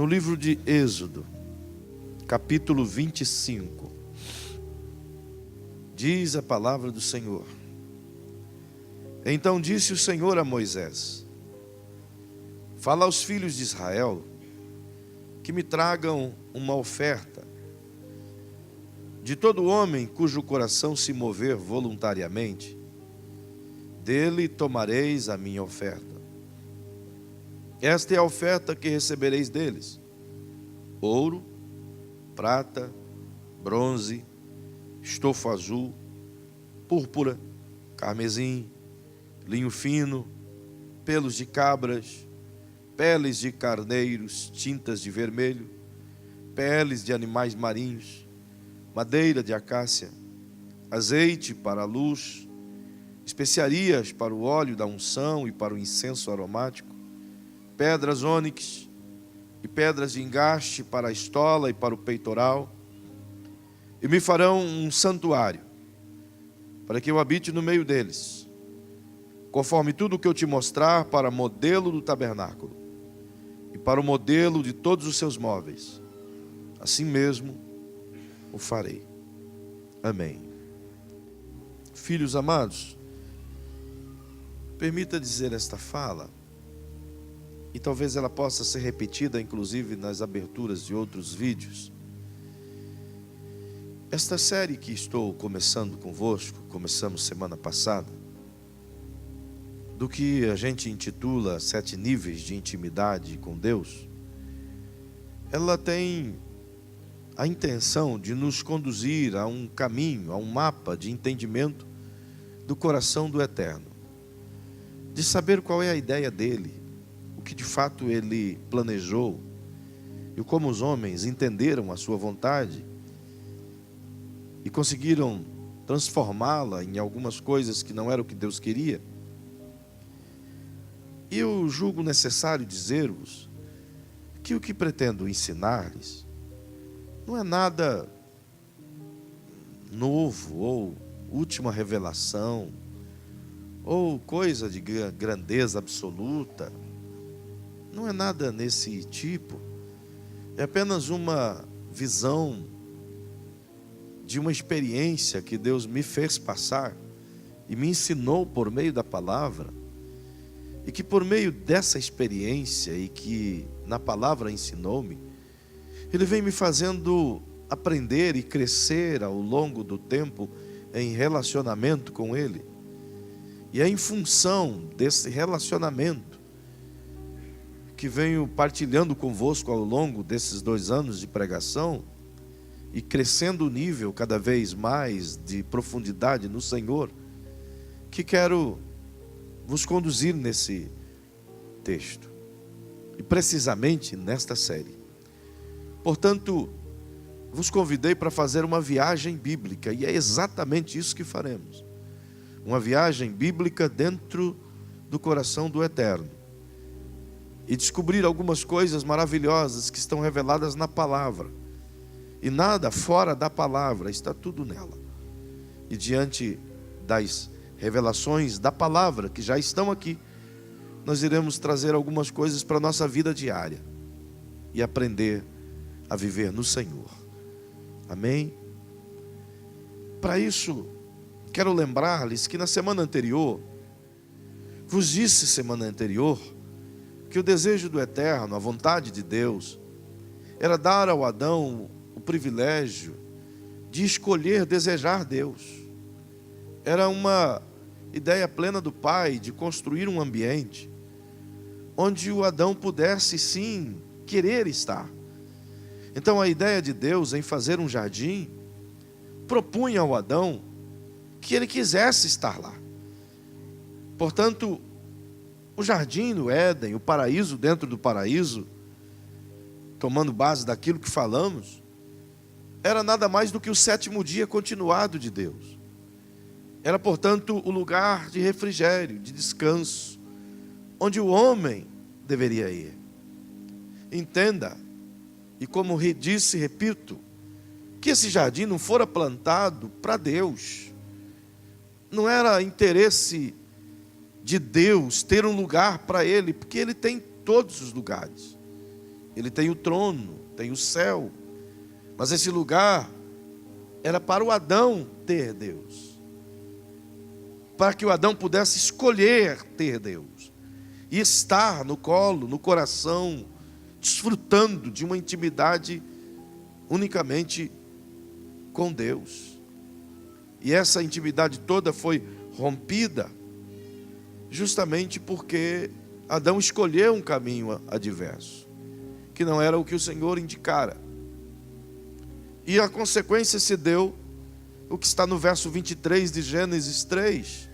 livro de Êxodo, capítulo 25, diz a palavra do Senhor: Então disse o Senhor a Moisés: Fala aos filhos de Israel que me tragam uma oferta. De todo homem cujo coração se mover voluntariamente, dele tomareis a minha oferta. Esta é a oferta que recebereis deles: ouro, prata, bronze, estofo azul, púrpura, carmesim, linho fino, pelos de cabras, peles de carneiros, tintas de vermelho, peles de animais marinhos, madeira de acácia, azeite para a luz, especiarias para o óleo da unção e para o incenso aromático, pedras ônix e pedras de engaste para a estola e para o peitoral. E me farão um santuário, para que eu habite no meio deles, conforme tudo o que eu te mostrar, para modelo do tabernáculo e para o modelo de todos os seus móveis. Assim mesmo o farei. Amém. Filhos amados, permita dizer esta fala, e talvez ela possa ser repetida inclusive nas aberturas de outros vídeos. Esta série que estou começando convosco, começamos semana passada, do que a gente intitula 7 níveis de intimidade com Deus, ela tem a intenção de nos conduzir a um caminho, a um mapa de entendimento do coração do Eterno, de saber qual é a ideia dele, o que de fato ele planejou e como os homens entenderam a sua vontade e conseguiram transformá-la em algumas coisas que não era o que Deus queria. E eu julgo necessário dizer-vos que o que pretendo ensinar-lhes não é nada novo, ou última revelação, ou coisa de grandeza absoluta. Não é nada nesse tipo. É apenas uma visão de uma experiência que Deus me fez passar e me ensinou por meio da palavra, e que por meio dessa experiência e que na palavra ensinou-me, Ele vem me fazendo aprender e crescer ao longo do tempo em relacionamento com Ele. E é em função desse relacionamento que venho partilhando convosco ao longo desses 2 anos de pregação, e crescendo o nível cada vez mais de profundidade no Senhor, que quero vos conduzir nesse texto, e precisamente nesta série. Portanto, vos convidei para fazer uma viagem bíblica, e é exatamente isso que faremos. Uma viagem bíblica dentro do coração do Eterno, e descobrir algumas coisas maravilhosas que estão reveladas na palavra, e nada fora da palavra, está tudo nela. E diante das revelações da palavra que já estão aqui, nós iremos trazer algumas coisas para a nossa vida diária e aprender a viver no Senhor. Amém? Para isso, quero lembrar-lhes que na semana anterior, vos disse semana anterior, que o desejo do Eterno, a vontade de Deus, era dar ao Adão o privilégio de escolher desejar Deus. Era uma ideia plena do Pai de construir um ambiente onde o Adão pudesse sim querer estar. Então a ideia de Deus em fazer um jardim propunha ao Adão que ele quisesse estar lá. Portanto, o jardim do Éden, o paraíso dentro do paraíso, tomando base daquilo que falamos, era nada mais do que o 7º dia continuado de Deus. Era, portanto, o lugar de refrigério, de descanso, onde o homem deveria ir. Entenda, e como disse e repito, que esse jardim não fora plantado para Deus. Não era interesse de Deus ter um lugar para Ele, porque Ele tem todos os lugares. ele tem o trono, tem o céu. Mas esse lugar era para o Adão ter Deus. Para que o Adão pudesse escolher ter Deus. E estar no colo, no coração, desfrutando de uma intimidade unicamente com Deus. E essa intimidade toda foi rompida justamente porque Adão escolheu um caminho adverso, que não era o que o Senhor indicara. E a consequência se deu o que está no verso 23 de Gênesis 3,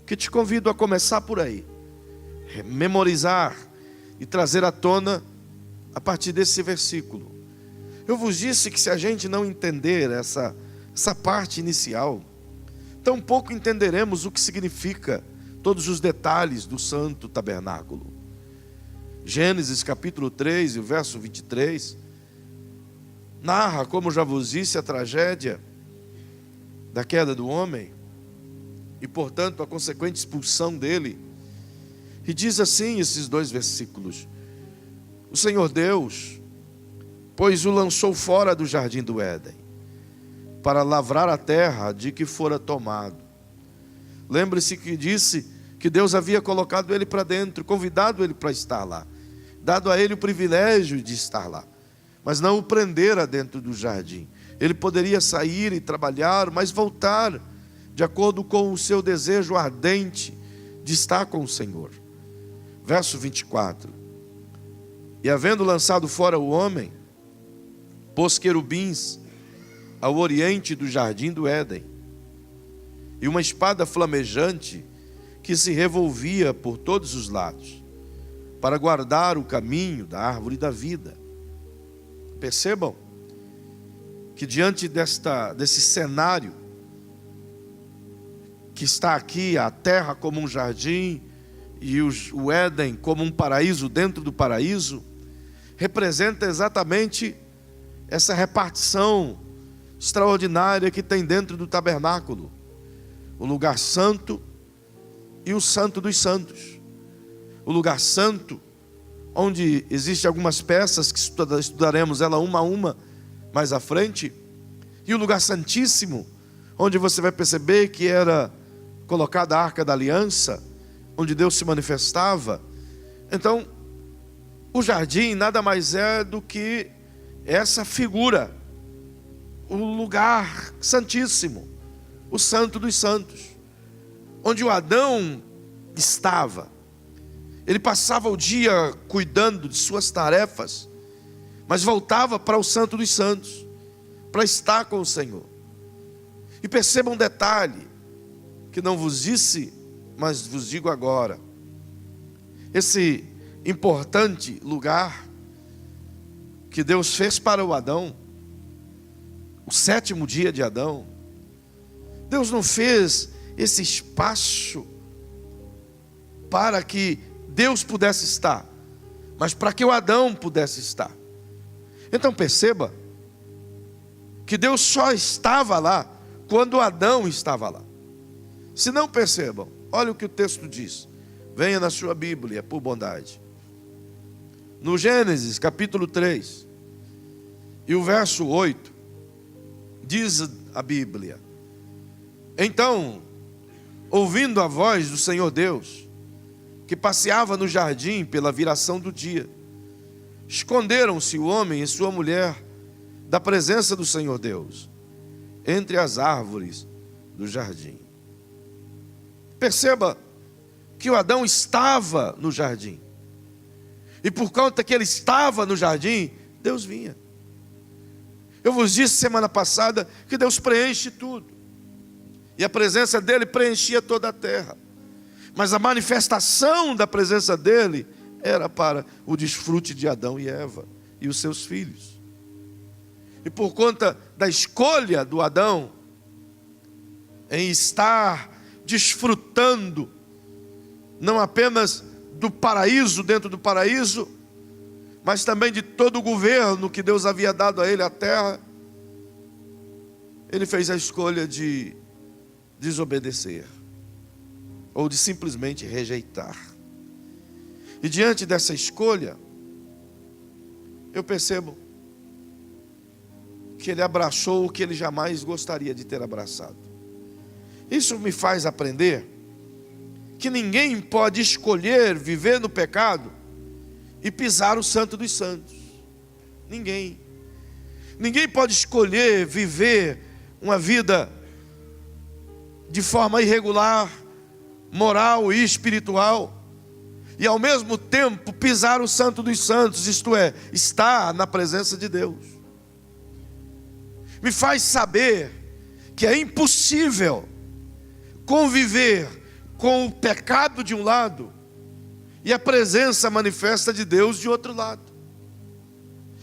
que te convido a começar por aí, memorizar e trazer à tona a partir desse versículo. Eu vos disse que se a gente não entender essa parte inicial, tampouco entenderemos o que significa todos os detalhes do santo tabernáculo. Gênesis capítulo 3 e o verso 23 narra, como já vos disse, a tragédia da queda do homem e, portanto, a consequente expulsão dele. E diz assim esses dois versículos: o Senhor Deus, pois o lançou fora do jardim do Éden, para lavrar a terra de que fora tomado. Lembre-se que disse que Deus havia colocado ele para dentro, convidado ele para estar lá, dado a ele o privilégio de estar lá, mas não o prendera dentro do jardim. Ele poderia sair e trabalhar, mas voltar de acordo com o seu desejo ardente de estar com o Senhor. Verso 24: e havendo lançado fora o homem, pôs querubins ao oriente do jardim do Éden, e uma espada flamejante que se revolvia por todos os lados, para guardar o caminho da árvore da vida. Percebam que diante desse cenário, que está aqui, a terra como um jardim, e o Éden como um paraíso dentro do paraíso, representa exatamente essa repartição extraordinária que tem dentro do tabernáculo. O lugar santo e o santo dos santos. O lugar santo, onde existem algumas peças que estudaremos ela uma a uma mais à frente. E o lugar santíssimo, onde você vai perceber que era colocada a arca da aliança, onde Deus se manifestava. Então, o jardim nada mais é do que essa figura, o lugar santíssimo, o santo dos santos, onde o Adão estava. Ele passava o dia cuidando de suas tarefas, mas voltava para o santo dos santos, para estar com o Senhor. E perceba um detalhe, que não vos disse, mas vos digo agora. Esse importante lugar que Deus fez para o Adão, o 7º dia de Adão, Deus não fez esse espaço para que Deus pudesse estar, mas para que o Adão pudesse estar. Então perceba que Deus só estava lá quando o Adão estava lá. Se não percebam, olha o que o texto diz. Venha na sua Bíblia, por bondade. No Gênesis capítulo 3 e o verso 8, diz a Bíblia: então, ouvindo a voz do Senhor Deus, que passeava no jardim pela viração do dia, esconderam-se o homem e sua mulher da presença do Senhor Deus, entre as árvores do jardim. Perceba que o Adão estava no jardim, e por conta que ele estava no jardim, Deus vinha. Eu vos disse semana passada que Deus preenche tudo, e a presença dele preenchia toda a terra, mas a manifestação da presença dele era para o desfrute de Adão e Eva e os seus filhos. E por conta da escolha do Adão em estar desfrutando não apenas do paraíso dentro do paraíso, mas também de todo o governo que Deus havia dado a ele, a terra, ele fez a escolha de desobedecer, ou de simplesmente rejeitar. E diante dessa escolha, eu percebo que ele abraçou o que ele jamais gostaria de ter abraçado. Isso me faz aprender que ninguém pode escolher viver no pecado e pisar o Santo dos Santos. Ninguém. Ninguém pode escolher viver uma vida de forma irregular, moral e espiritual, e ao mesmo tempo pisar o Santo dos Santos, isto é, estar na presença de Deus. Me faz saber que é impossível conviver com o pecado de um lado e a presença manifesta de Deus de outro lado.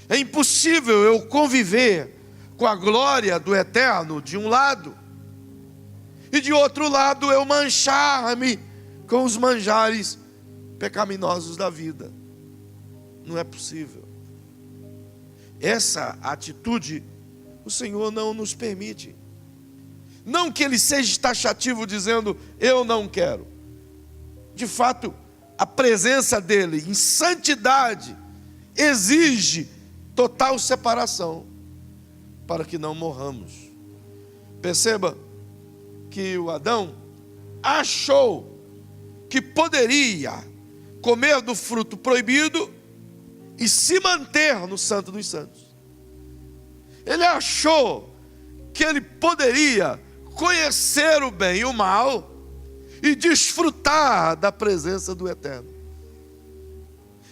É impossível eu conviver com a glória do eterno de um lado e de outro lado eu manchar-me com os manjares pecaminosos da vida. Não é possível. Essa atitude o Senhor não nos permite. Não que Ele seja taxativo dizendo, eu não quero. De fato, a presença dEle em santidade exige total separação para que não morramos. Perceba que o Adão achou que poderia comer do fruto proibido e se manter no Santo dos Santos. Ele achou que ele poderia conhecer o bem e o mal e desfrutar da presença do Eterno.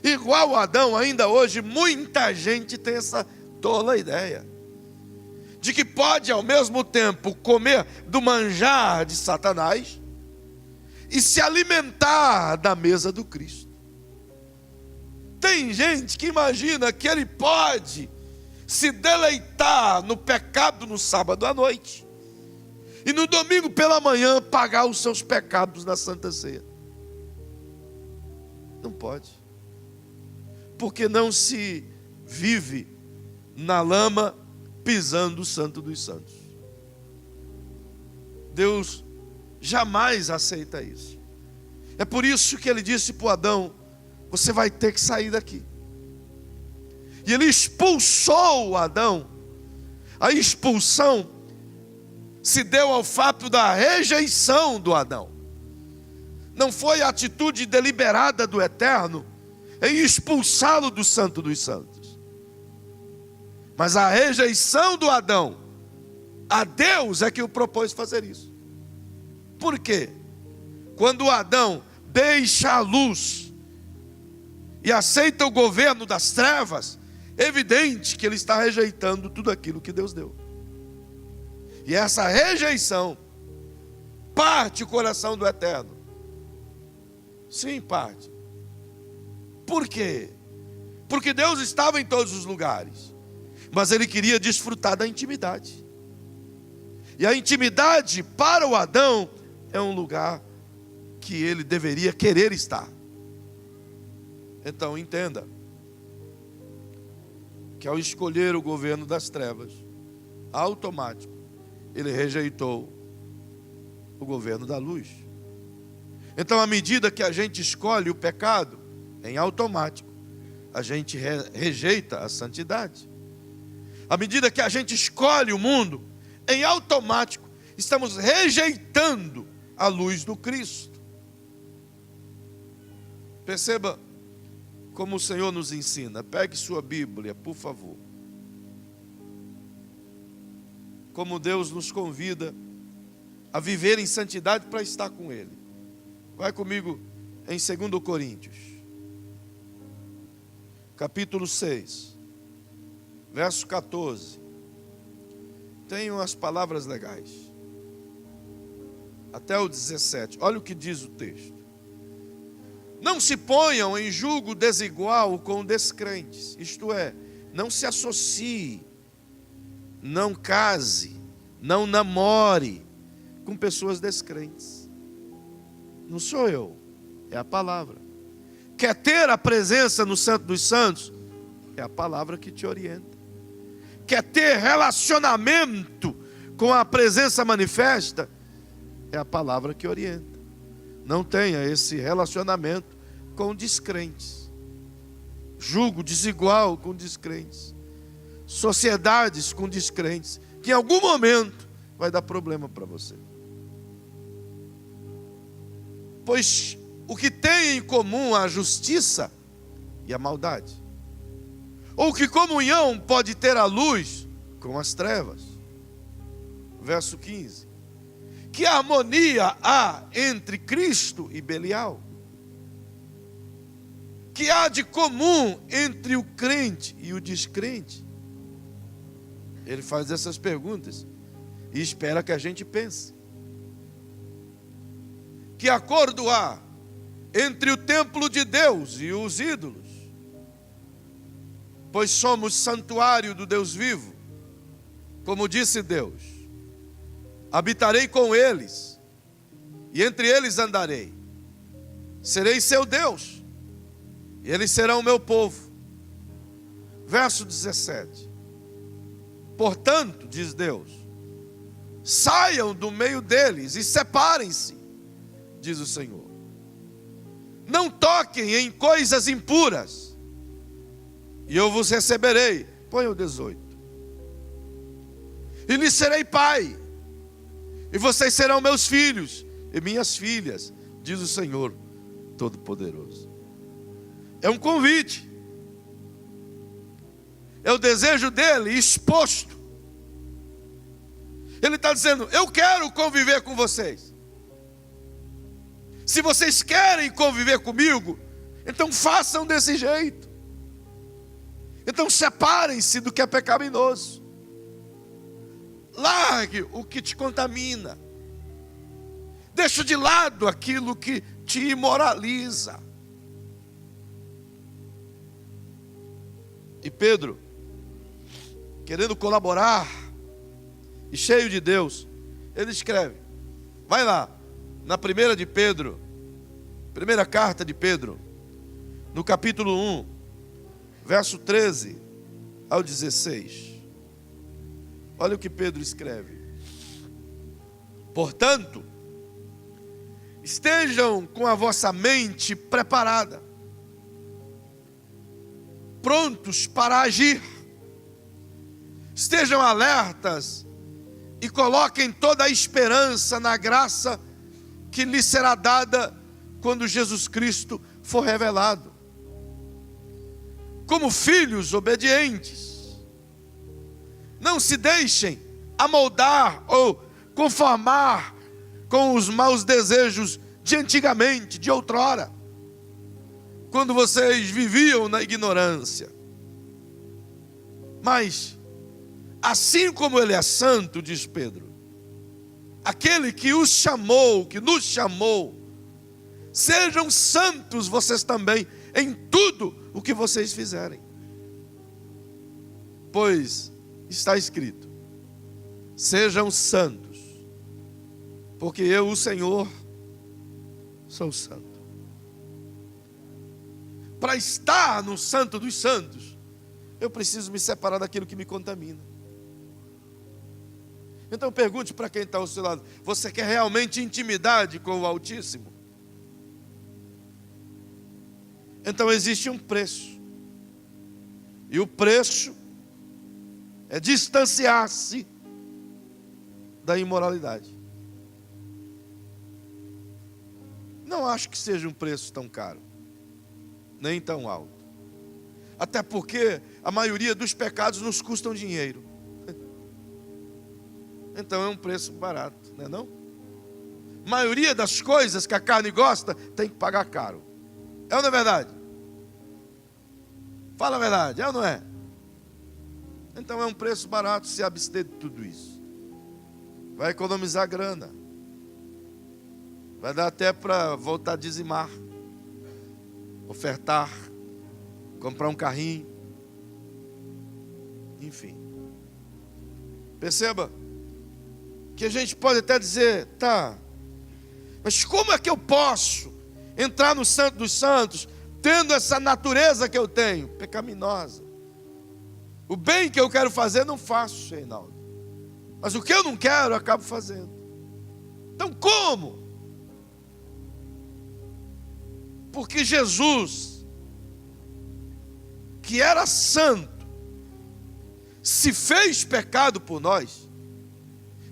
Igual Adão, ainda hoje, muita gente tem essa tola ideia de que pode ao mesmo tempo comer do manjar de Satanás e se alimentar da mesa do Cristo. Tem gente que imagina que ele pode se deleitar no pecado no sábado à noite e no domingo pela manhã pagar os seus pecados na Santa Ceia. Não pode, porque não se vive na lama pisando o Santo dos Santos. Deus jamais aceita isso. É por isso que ele disse para Adão, você vai ter que sair daqui. E ele expulsou o Adão. A expulsão se deu ao fato da rejeição do Adão. Não foi a atitude deliberada do Eterno em expulsá-lo do Santo dos Santos, mas a rejeição do Adão a Deus é que o propôs fazer isso. Por quê? Quando o Adão deixa a luz e aceita o governo das trevas, é evidente que ele está rejeitando tudo aquilo que Deus deu. E essa rejeição parte o coração do Eterno. Sim, parte. Por quê? Porque Deus estava em todos os lugares, mas ele queria desfrutar da intimidade. E a intimidade para o Adão é um lugar que ele deveria querer estar. Então entenda que ao escolher o governo das trevas, automático, ele rejeitou o governo da luz. Então, à medida que a gente escolhe o pecado, em automático, a gente rejeita a santidade. À medida que a gente escolhe o mundo, em automático, estamos rejeitando a luz do Cristo. Perceba como o Senhor nos ensina. Pegue sua Bíblia, por favor. Como Deus nos convida a viver em santidade para estar com Ele. Vai comigo em 2 Coríntios, capítulo 6, verso 14. Tem umas palavras legais. Até o 17. Olha o que diz o texto. Não se ponham em julgo desigual com descrentes. Isto é, não se associe, não case, não namore com pessoas descrentes. Não sou eu, é a palavra. Quer ter a presença no Santo dos Santos? É a palavra que te orienta. Quer ter relacionamento com a presença manifesta? É a palavra que orienta. Não tenha esse relacionamento com descrentes. jugo desigual com descrentes, sociedades com descrentes, que em algum momento vai dar problema para você. Pois o que tem em comum a justiça e a maldade? Ou que comunhão pode ter a luz com as trevas? Verso 15. Que harmonia há entre Cristo e Belial? Que há de comum entre o crente e o descrente? Ele faz essas perguntas e espera que a gente pense. Que acordo há entre o templo de Deus e os ídolos? Pois somos santuário do Deus vivo. Como disse Deus: habitarei com eles, e entre eles andarei. Serei seu Deus, e eles serão o meu povo. Verso 17. Portanto, diz Deus, saiam do meio deles e separem-se, diz o Senhor. Não toquem em coisas impuras, e eu vos receberei. Põe o 18. E lhes serei pai, e vocês serão meus filhos e minhas filhas, diz o Senhor Todo-Poderoso. É um convite. É o desejo dele exposto. Ele está dizendo: eu quero conviver com vocês. Se vocês querem conviver comigo, então façam desse jeito. Então separem-se do que é pecaminoso. Largue o que te contamina. Deixa de lado aquilo que te imoraliza. E Pedro, querendo colaborar e cheio de Deus, ele escreve. Vai lá, na primeira de Pedro, primeira carta de Pedro, no capítulo 1, verso 13 ao 16. Olha o que Pedro escreve. Portanto, estejam com a vossa mente preparada, prontos para agir. Estejam alertas e coloquem toda a esperança na graça que lhes será dada quando Jesus Cristo for revelado. Como filhos obedientes, não se deixem amoldar ou conformar com os maus desejos de antigamente, de outrora, quando vocês viviam na ignorância. Mas, assim como Ele é santo, diz Pedro, aquele que os chamou, que nos chamou, sejam santos vocês também em tudo o que vocês fizerem. Pois está escrito: sejam santos, porque eu, o Senhor, sou santo. Para estar no santo dos santos, eu preciso me separar daquilo que me contamina. Então pergunte para quem está ao seu lado: você quer realmente intimidade com o Altíssimo? Então existe um preço. E o preço é distanciar-se da imoralidade. Não acho que seja um preço tão caro, nem tão alto. Até porque a maioria dos pecados nos custam dinheiro. Então é um preço barato, não é não? A maioria das coisas que a carne gosta tem que pagar caro. É ou não é verdade? Fala a verdade, é ou não é? Então é um preço barato se abster de tudo isso. Vai economizar grana. Vai dar até para voltar a dizimar, ofertar, comprar um carrinho. Enfim. Perceba que a gente pode até dizer: tá, mas como é que eu posso entrar no Santo dos Santos tendo essa natureza que eu tenho, pecaminosa? O bem que eu quero fazer não faço, Reinaldo, mas o que eu não quero eu acabo fazendo. Então como? Porque Jesus que era santo se fez pecado por nós.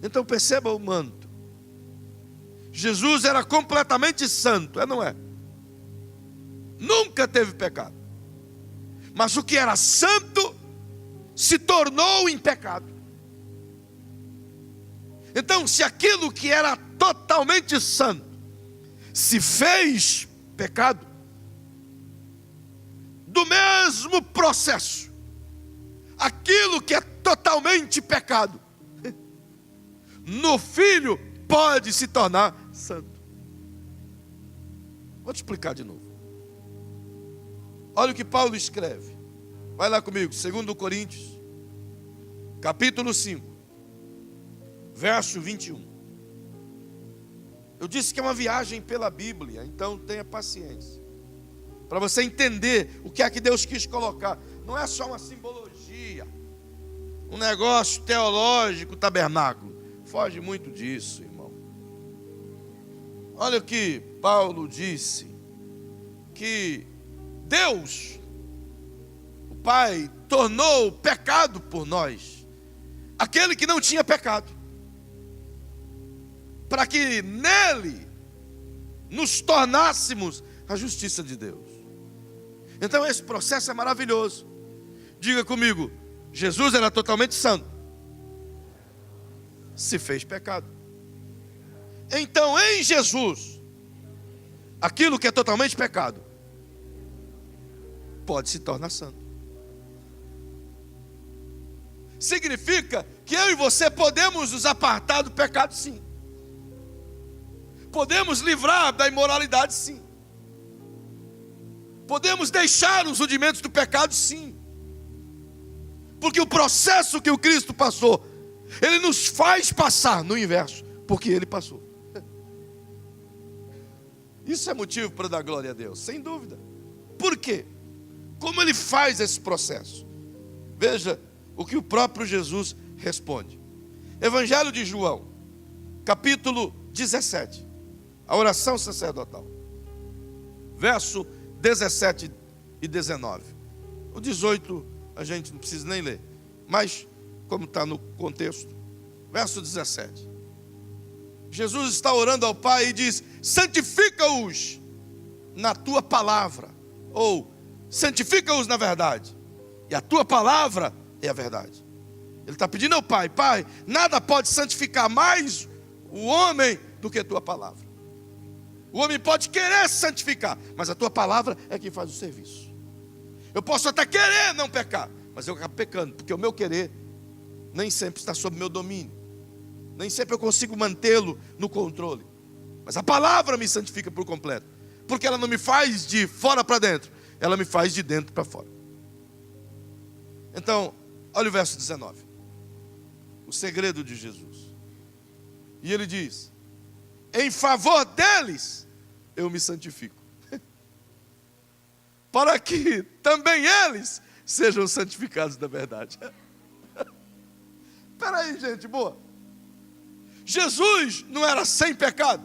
Então perceba o manto. Jesus era completamente santo, não é? Nunca teve pecado. Mas o que era santo se tornou em pecado. Então, se aquilo que era totalmente santo se fez pecado, do mesmo processo, aquilo que é totalmente pecado, no Filho pode se tornar santo. Vou te explicar de novo. Olha o que Paulo escreve. Vai lá comigo, 2 Coríntios, capítulo 5, verso 21. Eu disse que é uma viagem pela Bíblia, então tenha paciência. Para você entender o que é que Deus quis colocar. Não é só uma simbologia, um negócio teológico, tabernáculo. Foge muito disso, irmão. Olha o que Paulo disse, que Deus, o Pai, tornou pecado por nós aquele que não tinha pecado, para que nele nos tornássemos a justiça de Deus. Então esse processo é maravilhoso. Diga comigo, Jesus era totalmente santo, se fez pecado. Então em Jesus, aquilo que é totalmente pecado pode se tornar santo. Significa que eu e você podemos nos apartar do pecado, sim. Podemos livrar da imoralidade, sim. Podemos deixar os rudimentos do pecado, sim. Porque o processo que o Cristo passou, Ele nos faz passar no inverso, porque Ele passou. Isso é motivo para dar glória a Deus, sem dúvida. Por quê? Como Ele faz esse processo? Veja o que o próprio Jesus responde. Evangelho de João, capítulo 17. A oração sacerdotal. Verso 17 e 19. O 18 a gente não precisa nem ler. Mas, como está no contexto. Verso 17. Jesus está orando ao Pai e diz: santifica-os na tua palavra. Ou, santifica-os na verdade. E a tua palavra é a verdade. Ele está pedindo ao Pai: Pai, nada pode santificar mais o homem do que a tua palavra. O homem pode querer santificar, mas a tua palavra é quem faz o serviço. Eu posso até querer não pecar, mas eu acabo pecando, porque o meu querer nem sempre está sob meu domínio. Nem sempre eu consigo mantê-lo no controle. Mas a palavra me santifica por completo, porque ela não me faz de fora para dentro, ela me faz de dentro para fora. Então, olha o verso 19. O segredo de Jesus. E ele diz: em favor deles eu me santifico, para que também eles sejam santificados da verdade. Espera aí, gente boa. Jesus não era sem pecado?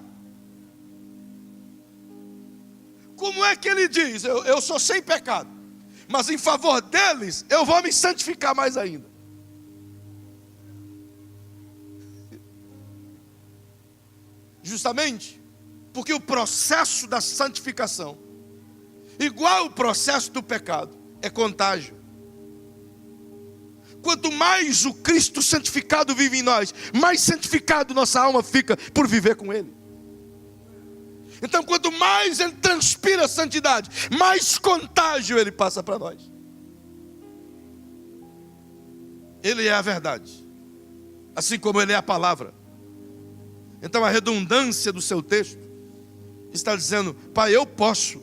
Como é que ele diz: eu sou sem pecado, mas em favor deles eu vou me santificar mais ainda? Justamente porque o processo da santificação, igual o processo do pecado, é contágio. Quanto mais o Cristo santificado vive em nós, mais santificado nossa alma fica por viver com Ele. Então, quanto mais Ele transpira a santidade, mais contágio Ele passa para nós. Ele é a verdade, assim como Ele é a palavra. Então a redundância do seu texto está dizendo: Pai, eu posso,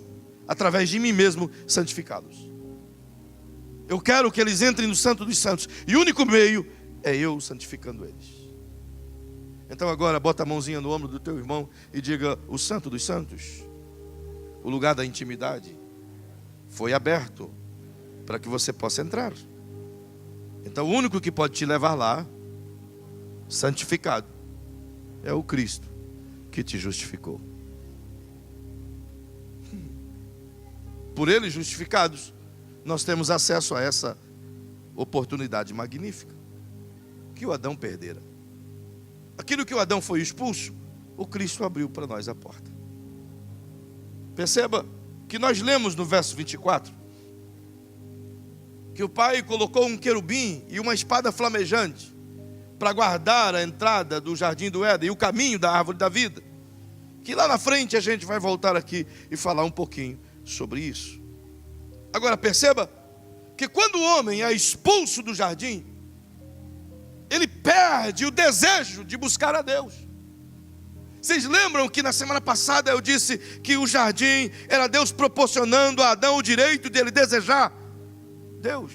através de mim mesmo, santificá-los. Eu quero que eles entrem no Santo dos Santos, e o único meio é eu santificando eles. Então agora bota a mãozinha no ombro do teu irmão e diga: o Santo dos Santos, o lugar da intimidade, foi aberto para que você possa entrar. Então o único que pode te levar lá, santificado, é o Cristo que te justificou. Por Ele justificados, nós temos acesso a essa oportunidade magnífica que o Adão perdera. Aquilo que o Adão foi expulso, o Cristo abriu para nós a porta. Perceba que nós lemos no verso 24 que o Pai colocou um querubim e uma espada flamejante para guardar a entrada do jardim do Éden e o caminho da árvore da vida. Que lá na frente a gente vai voltar aqui e falar um pouquinho sobre isso. Agora perceba que quando o homem é expulso do jardim, ele perde o desejo de buscar a Deus. Vocês lembram que na semana passada eu disse que o jardim era Deus proporcionando a Adão o direito de ele desejar Deus?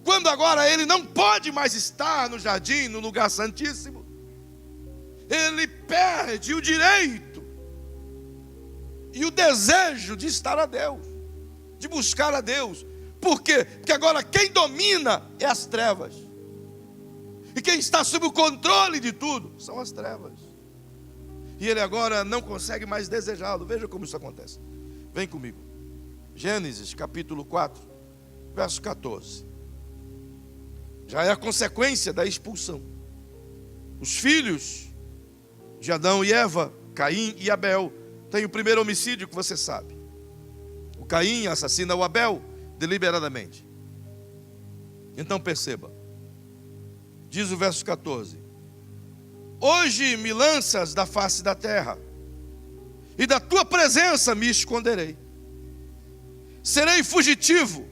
Quando agora ele não pode mais estar no jardim, no lugar santíssimo, ele perde o direito e o desejo de estar a Deus, de buscar a Deus. Por quê? Porque agora quem domina é as trevas. E quem está sob o controle de tudo são as trevas. E ele agora não consegue mais desejá-lo. Veja como isso acontece. Vem comigo. Gênesis capítulo 4, verso 14. Já é a consequência da expulsão. Os filhos de Adão e Eva, Caim e Abel, têm o primeiro homicídio que você sabe. O Caim assassina o Abel deliberadamente. Então perceba, diz o verso 14: hoje me lanças da face da terra, e da tua presença me esconderei. Serei fugitivo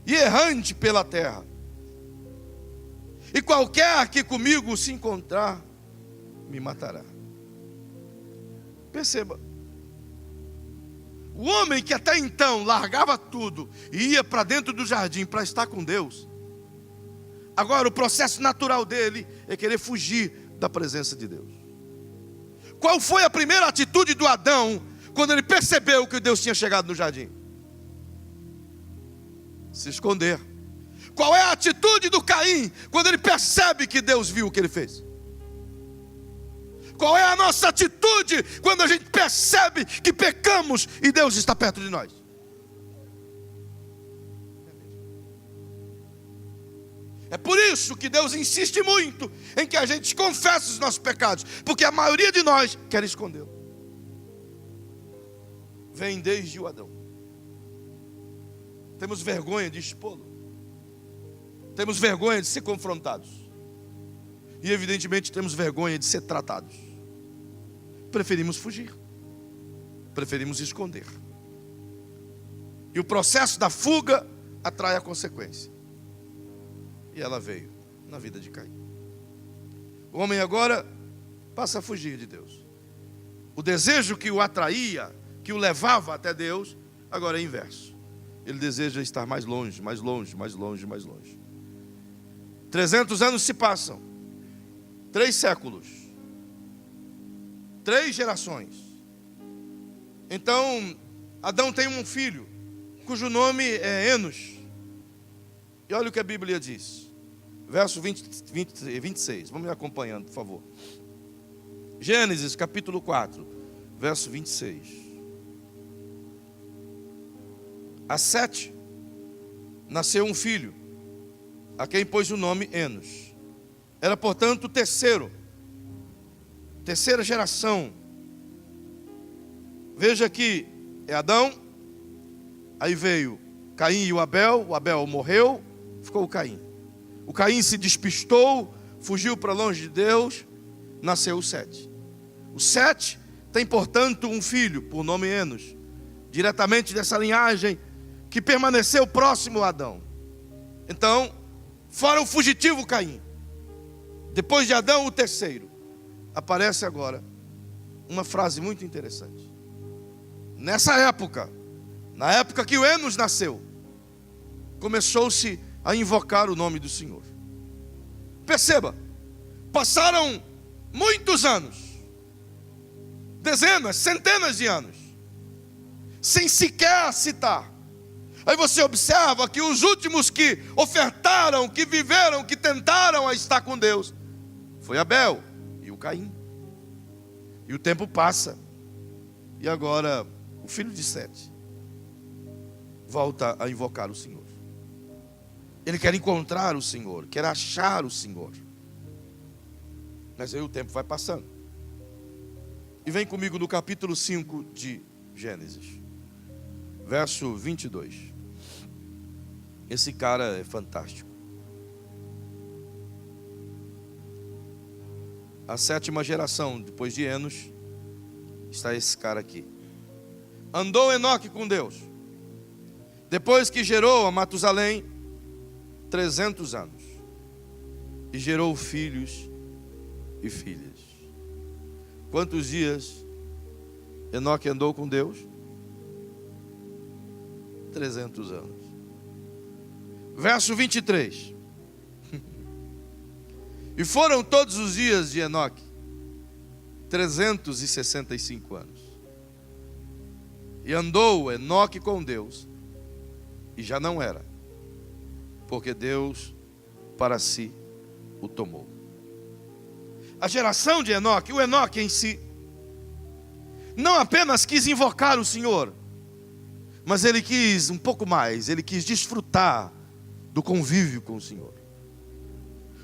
e errante pela terra, e qualquer que comigo se encontrar, me matará. Perceba, o homem que até então largava tudo e ia para dentro do jardim para estar com Deus, agora o processo natural dele é querer fugir da presença de Deus. Qual foi a primeira atitude do Adão quando ele percebeu que Deus tinha chegado no jardim? Se esconder. Qual é a atitude do Caim quando ele percebe que Deus viu o que ele fez? Qual é a nossa atitude quando a gente percebe que pecamos e Deus está perto de nós? É por isso que Deus insiste muito em que a gente confesse os nossos pecados, porque a maioria de nós quer escondê-lo. Vem desde o Adão. Temos vergonha de expô-lo. Temos vergonha de ser confrontados. E evidentemente temos vergonha de ser tratados. Preferimos fugir. Preferimos esconder. E o processo da fuga atrai a consequência. E ela veio na vida de Caim. O homem agora passa a fugir de Deus. O desejo que o atraía, que o levava até Deus, agora é inverso. Ele deseja estar mais longe, mais longe, mais longe, mais longe. 300 anos se passam. 3 séculos. 3 gerações. Então, Adão tem um filho, cujo nome é Enos. E olha o que a Bíblia diz. Verso 26. Vamos me acompanhando, por favor. Gênesis capítulo 4, verso 26. A Sete nasceu um filho, a quem pôs o nome Enos. Era, portanto, terceira geração. Veja que é Adão, aí veio Caim e o Abel morreu, ficou o Caim. O Caim se despistou, fugiu para longe de Deus, nasceu o Sete. O Sete tem, portanto, um filho, por nome Enos, diretamente dessa linhagem, que permaneceu próximo a Adão. Então, fora o fugitivo Caim, depois de Adão, o terceiro, aparece agora uma frase muito interessante. Nessa época, na época que o Enos nasceu, começou-se a invocar o nome do Senhor. Perceba, passaram muitos anos, dezenas, centenas de anos, sem sequer citar. Aí você observa que os últimos que ofertaram, que viveram, que tentaram a estar com Deus, foi Abel e o Caim. E o tempo passa, e agora o filho de Sete volta a invocar o Senhor. Ele quer encontrar o Senhor, quer achar o Senhor. Mas aí o tempo vai passando. E vem comigo no capítulo 5 de Gênesis, verso 22. Esse cara é fantástico. A 7ª geração, depois de Enos, está esse cara aqui. Andou Enoque com Deus, depois que gerou a Matusalém 300 anos, e gerou filhos e filhas. Quantos dias Enoque andou com Deus? 300 anos. Verso 23. E foram todos os dias de Enoque 365 anos. E andou Enoque com Deus, e já não era, porque Deus para si o tomou. A geração de Enoque, o Enoque em si, não apenas quis invocar o Senhor, mas ele quis um pouco mais, ele quis desfrutar do convívio com o Senhor.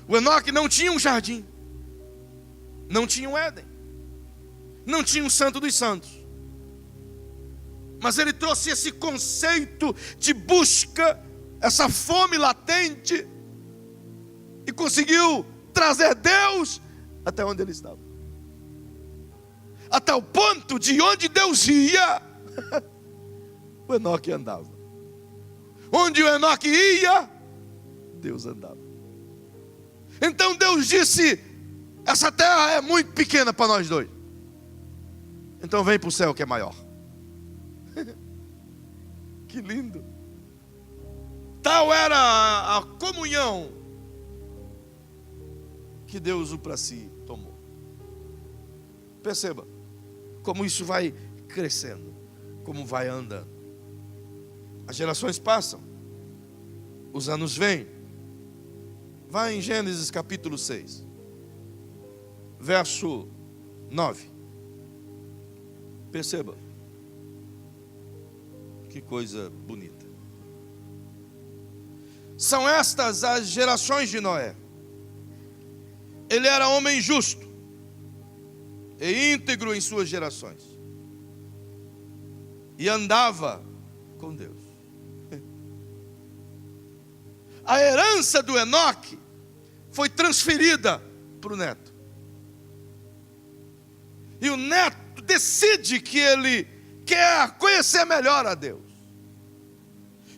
O Enoque não tinha um jardim, não tinha um Éden, não tinha um santo dos santos, mas ele trouxe esse conceito de busca, essa fome latente, e conseguiu trazer Deus até onde ele estava. Até o ponto de onde Deus ia, o Enoque andava. Onde o Enoque ia, Deus andava. Então Deus disse: essa terra é muito pequena para nós dois, então vem para o céu que é maior. Que lindo. Tal era a comunhão que Deus o para si tomou. Perceba como isso vai crescendo, como vai andando. As gerações passam, os anos vêm. Vai em Gênesis capítulo 6, verso 9. Perceba que coisa bonita. São estas as gerações de Noé. Ele era homem justo e íntegro em suas gerações, e andava com Deus. A herança do Enoque foi transferida para o neto, e o neto decide que ele quer conhecer melhor a Deus,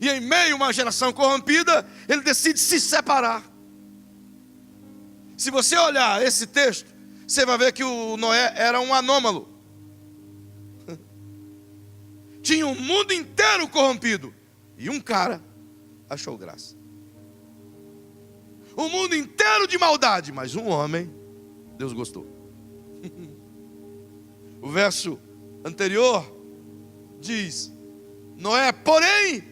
e em meio a uma geração corrompida, ele decide se separar. Se você olhar esse texto, você vai ver que o Noé era um anômalo. Tinha um mundo inteiro corrompido, e um cara achou graça. O mundo inteiro de maldade, mas um homem, Deus gostou. O verso anterior diz: Noé, porém,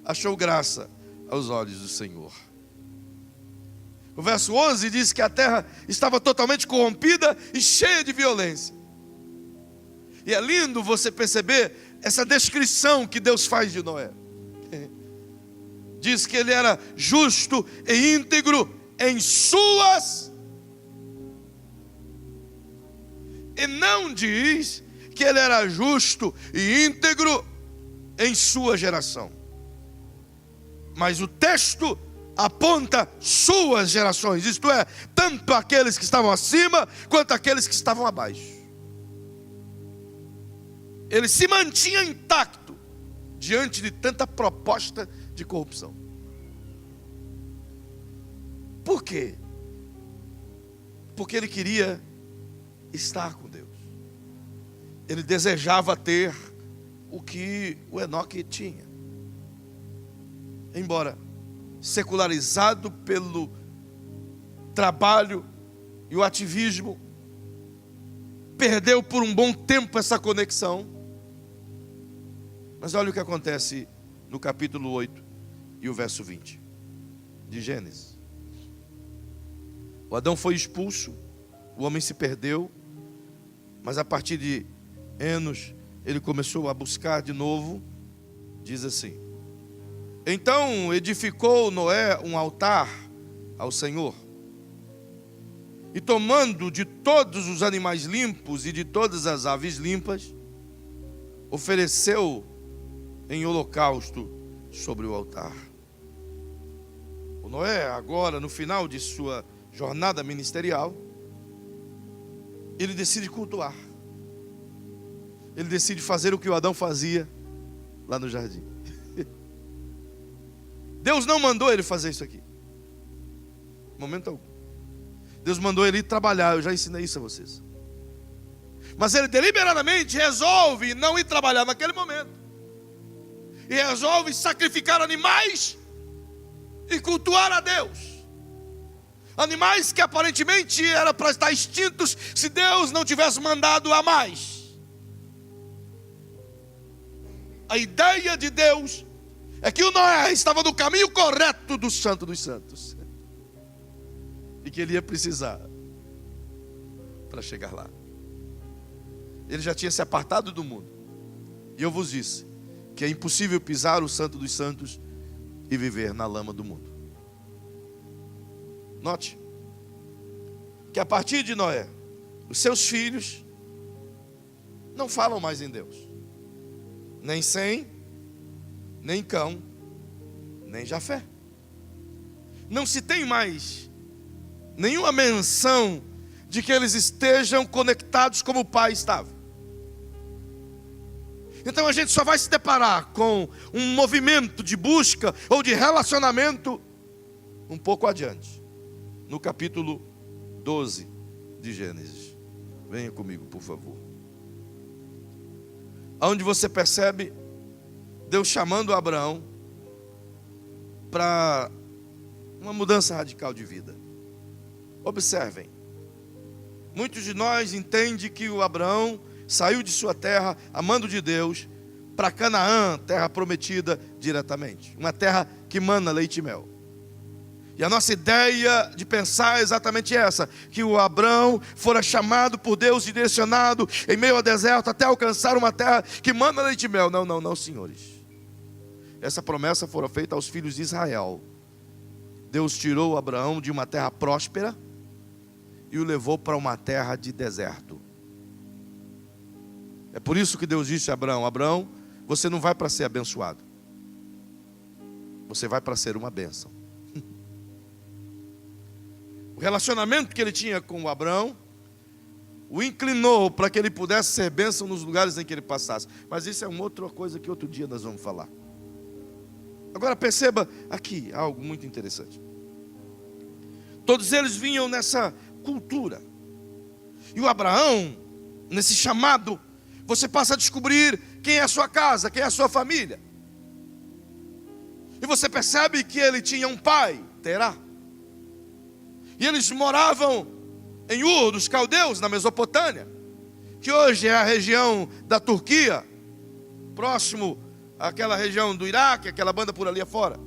achou graça aos olhos do Senhor. O verso 11 diz que a terra estava totalmente corrompida e cheia de violência. E é lindo você perceber essa descrição que Deus faz de Noé. Diz que ele era justo e íntegro em suas... E não diz que ele era justo e íntegro em sua geração. Mas o texto aponta suas gerações, isto é, tanto aqueles que estavam acima, quanto aqueles que estavam abaixo. Ele se mantinha intacto diante de tanta proposta de corrupção. Por quê? Porque ele queria estar com Deus. Ele desejava ter o que o Enoque tinha. Embora secularizado pelo trabalho e o ativismo, perdeu por um bom tempo essa conexão. Mas olha o que acontece no capítulo 8 e o verso 20 de Gênesis. O Adão foi expulso, o homem se perdeu, mas a partir de Enos, ele começou a buscar de novo. Diz assim: Então edificou Noé um altar ao Senhor, e tomando de todos os animais limpos e de todas as aves limpas, ofereceu em holocausto sobre o altar. O Noé, agora no final de sua jornada ministerial, ele decide cultuar. Ele decide fazer o que o Adão fazia lá no jardim. Deus não mandou ele fazer isso aqui, momento algum. Deus mandou ele ir trabalhar, eu já ensinei isso a vocês. Mas ele deliberadamente resolve não ir trabalhar naquele momento. E resolve sacrificar animais e cultuar a Deus. Animais que aparentemente eram para estar extintos se Deus não tivesse mandado a mais. A ideia de Deus é que o Noé estava no caminho correto do Santo dos Santos. E que ele ia precisar para chegar lá. Ele já tinha se apartado do mundo. E eu vos disse que é impossível pisar o Santo dos Santos e viver na lama do mundo. Note que a partir de Noé, os seus filhos não falam mais em Deus. Nem Sem, nem Cão, nem Jafé. Não se tem mais nenhuma menção de que eles estejam conectados como o pai estava. Então a gente só vai se deparar com um movimento de busca ou de relacionamento um pouco adiante, no capítulo 12 de Gênesis. Venha comigo, por favor. Onde você percebe Deus chamando Abraão para uma mudança radical de vida. Observem, muitos de nós entendem que o Abraão saiu de sua terra, amando de Deus, para Canaã, terra prometida diretamente. Uma terra que mana leite e mel. E a nossa ideia de pensar é exatamente essa, que o Abraão fora chamado por Deus e direcionado em meio ao deserto até alcançar uma terra que mana leite e mel. Não, não, não, senhores. Essa promessa fora feita aos filhos de Israel. Deus tirou Abraão de uma terra próspera e o levou para uma terra de deserto. É por isso que Deus disse a Abraão: Abraão, você não vai para ser abençoado, você vai para ser uma bênção. O relacionamento que ele tinha com o Abraão o inclinou para que ele pudesse ser bênção nos lugares em que ele passasse. Mas isso é uma outra coisa que outro dia nós vamos falar. Agora perceba aqui algo muito interessante. Todos eles vinham nessa cultura. E o Abraão, nesse chamado, você passa a descobrir quem é a sua casa, quem é a sua família. E você percebe que ele tinha um pai, Terá. E eles moravam em Ur dos Caldeus, na Mesopotâmia, que hoje é a região da Turquia, próximo àquela região do Iraque, aquela banda por ali afora.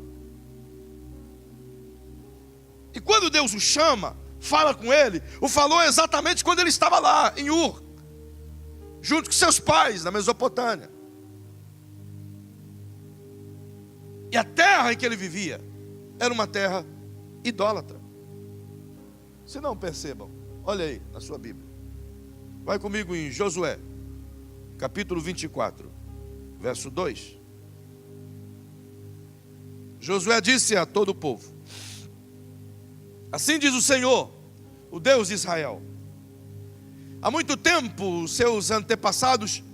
E quando Deus o chama, fala com ele, o falou exatamente quando ele estava lá, em Ur, junto com seus pais, na Mesopotâmia. E a terra em que ele vivia era uma terra idólatra. Se não percebam, olha aí na sua Bíblia. Vai comigo em Josué, capítulo 24, verso 2. Josué disse a todo o povo: assim diz o Senhor, o Deus de Israel: há muito tempo os seus antepassados,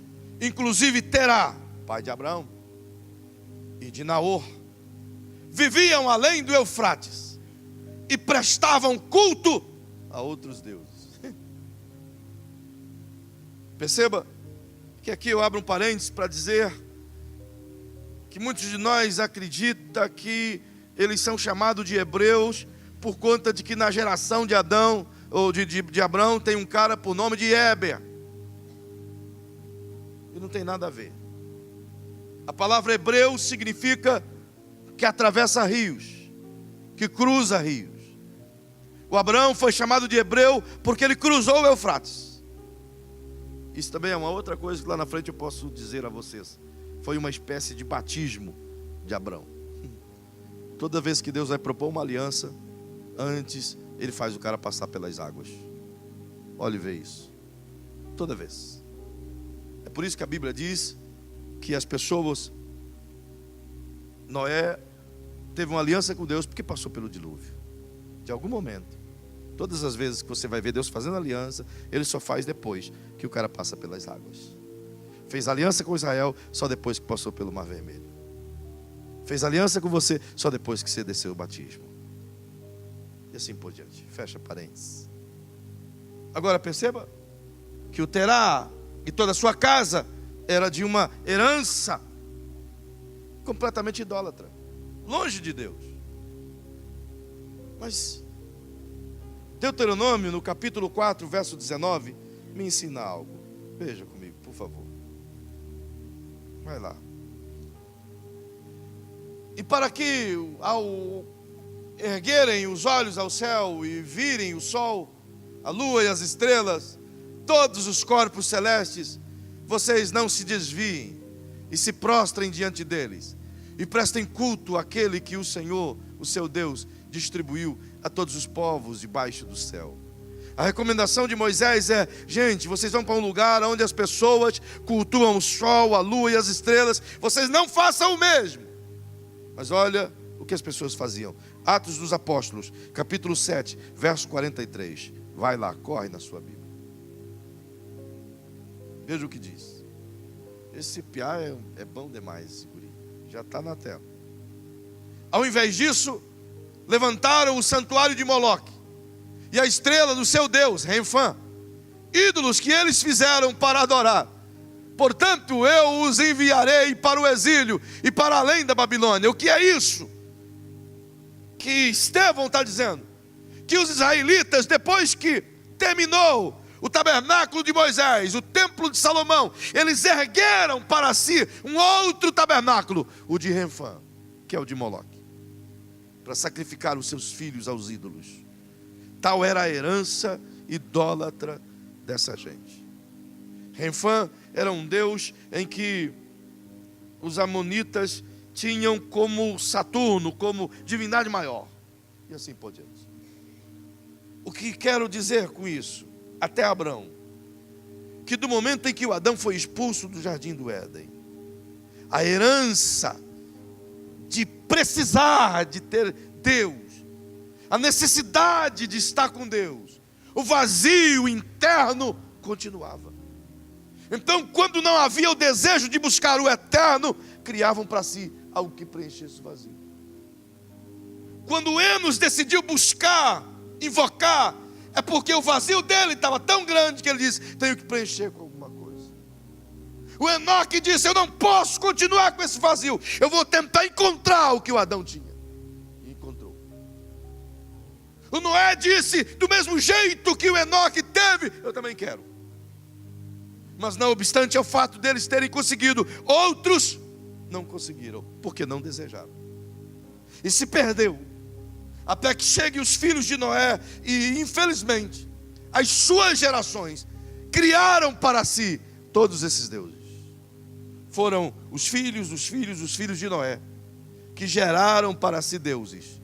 inclusive Terá, pai de Abraão, e de Naor, viviam além do Eufrates e prestavam culto a outros deuses. Perceba que aqui eu abro um parênteses para dizer que muitos de nós acreditam que eles são chamados de hebreus por conta de que na geração de Adão ou de Abraão tem um cara por nome de Éber. E não tem nada a ver. A palavra hebreu significa que atravessa rios, que cruza rios. O Abraão foi chamado de hebreu porque ele cruzou o Eufrates. Isso também é uma outra coisa que lá na frente eu posso dizer a vocês. Foi uma espécie de batismo de Abraão. Toda vez que Deus vai propor uma aliança, antes Ele faz o cara passar pelas águas. Olha e vê isso. Toda vez. É por isso que a Bíblia diz que as pessoas... Noé teve uma aliança com Deus porque passou pelo dilúvio. De algum momento. Todas as vezes que você vai ver Deus fazendo aliança, Ele só faz depois que o cara passa pelas águas. Fez aliança com Israel só depois que passou pelo Mar Vermelho. Fez aliança com você só depois que você desceu o batismo. E assim por diante. Fecha parênteses. Agora perceba que o Terá e toda a sua casa era de uma herança completamente idólatra, longe de Deus. Mas Deuteronômio, no capítulo 4, verso 19, me ensina algo. Veja comigo, por favor. Vai lá. E para que, ao erguerem os olhos ao céu e virem o sol, a lua e as estrelas, todos os corpos celestes, vocês não se desviem e se prostrem diante deles, e prestem culto àquele que o Senhor, o seu Deus, distribuiu a todos os povos debaixo do céu. A recomendação de Moisés é: gente, vocês vão para um lugar onde as pessoas cultuam o sol, a lua e as estrelas, vocês não façam o mesmo. Mas olha o que as pessoas faziam. Atos dos Apóstolos, capítulo 7, verso 43. Vai lá, corre na sua Bíblia. Veja o que diz. Esse piá é bom demais, esse guri. Já está na tela. Ao invés disso, levantaram o santuário de Moloque e a estrela do seu Deus, Renfã, ídolos que eles fizeram para adorar. Portanto, eu os enviarei para o exílio e para além da Babilônia. O que é isso que Estevão está dizendo? Que os israelitas, depois que terminou o tabernáculo de Moisés, o templo de Salomão, eles ergueram para si um outro tabernáculo, o de Renfã, que é o de Moloque, para sacrificar os seus filhos aos ídolos. Tal era a herança idólatra dessa gente. Renfã era um deus em que os amonitas tinham como Saturno, como divindade maior. E assim por diante. O que quero dizer com isso? Até Abraão, que do momento em que o Adão foi expulso do jardim do Éden, a herança de precisar de ter Deus, a necessidade de estar com Deus, o vazio interno continuava. Então, quando não havia o desejo de buscar o eterno, criavam para si algo que preenchesse o vazio. Quando Enos decidiu buscar, invocar, é porque o vazio dele estava tão grande que ele disse: tenho que preencher com alguma coisa. O Enoque disse: eu não posso continuar com esse vazio, eu vou tentar encontrar o que o Adão tinha. E encontrou. O Noé disse: do mesmo jeito que o Enoque teve, eu também quero. Mas não obstante ao fato deles terem conseguido, outros não conseguiram, porque não desejaram. E se perdeu, até que cheguem os filhos de Noé, e infelizmente, as suas gerações criaram para si todos esses deuses. Foram os filhos de Noé, que geraram para si deuses.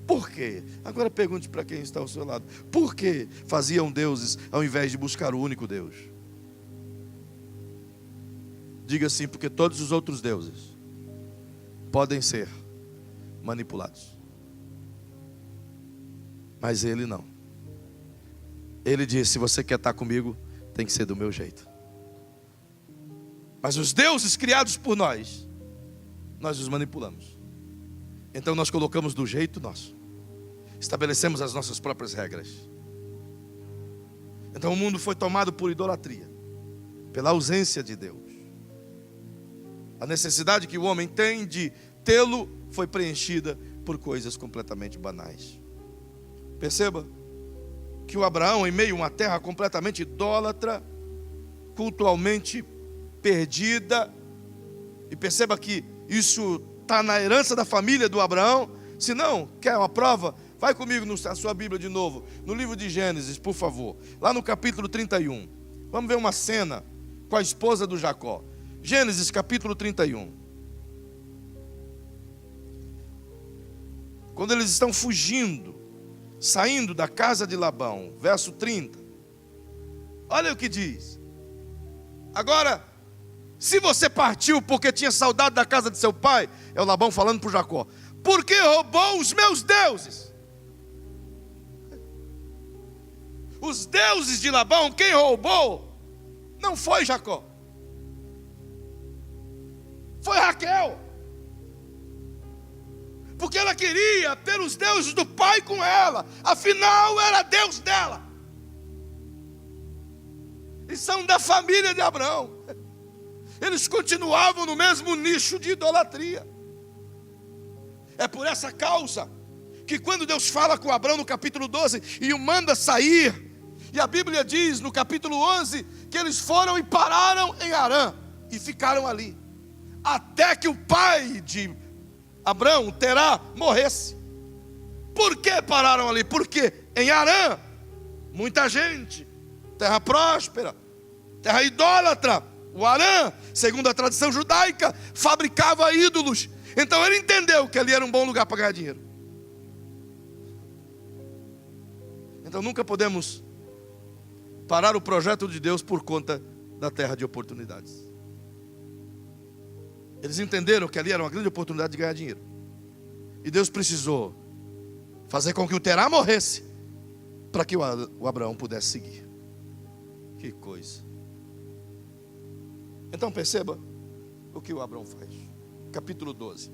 Por quê? Agora pergunte para quem está ao seu lado: por que faziam deuses ao invés de buscar o único Deus? Diga assim: porque todos os outros deuses podem ser manipulados, mas ele não. Ele disse: se você quer estar comigo, tem que ser do meu jeito. Mas os deuses criados por nós os manipulamos. Então nós colocamos do jeito nosso, estabelecemos as nossas próprias regras. Então o mundo foi tomado por idolatria, pela ausência de Deus. A necessidade que o homem tem de tê-lo foi preenchida por coisas completamente banais. Perceba que o Abraão, em meio a uma terra completamente idólatra, cultualmente perdida, e perceba que isso está na herança da família do Abraão. Se não, quer uma prova? Vai comigo na sua Bíblia de novo, no livro de Gênesis, por favor, lá no capítulo 31. Vamos ver uma cena com a esposa do Jacó. Gênesis capítulo 31. quando eles estão fugindo, saindo da casa de Labão, verso 30, olha o que diz: agora, se você partiu porque tinha saudade da casa de seu pai, é o Labão falando para o Jacó, porque roubou os meus deuses. Os deuses de Labão, quem roubou não foi Jacó, foi Raquel, porque ela queria ter os deuses do pai com ela, afinal era Deus dela, e são da família de Abraão. Eles continuavam no mesmo nicho de idolatria. É por essa causa que quando Deus fala com Abraão no capítulo 12 e o manda sair, e a Bíblia diz no capítulo 11 que eles foram e pararam em Harã e ficaram ali até que o pai de Abraão, Terá, morresse. Por que pararam ali? Porque em Harã, muita gente, terra próspera, terra idólatra. O Harã, segundo a tradição judaica, fabricava ídolos. Então ele entendeu que ali era um bom lugar para ganhar dinheiro. Então nunca podemos parar o projeto de Deus por conta da terra de oportunidades. Eles entenderam que ali era uma grande oportunidade de ganhar dinheiro. E Deus precisou fazer com que o Terá morresse para que o Abraão pudesse seguir. Que coisa. Então perceba o que o Abraão faz. Capítulo 12.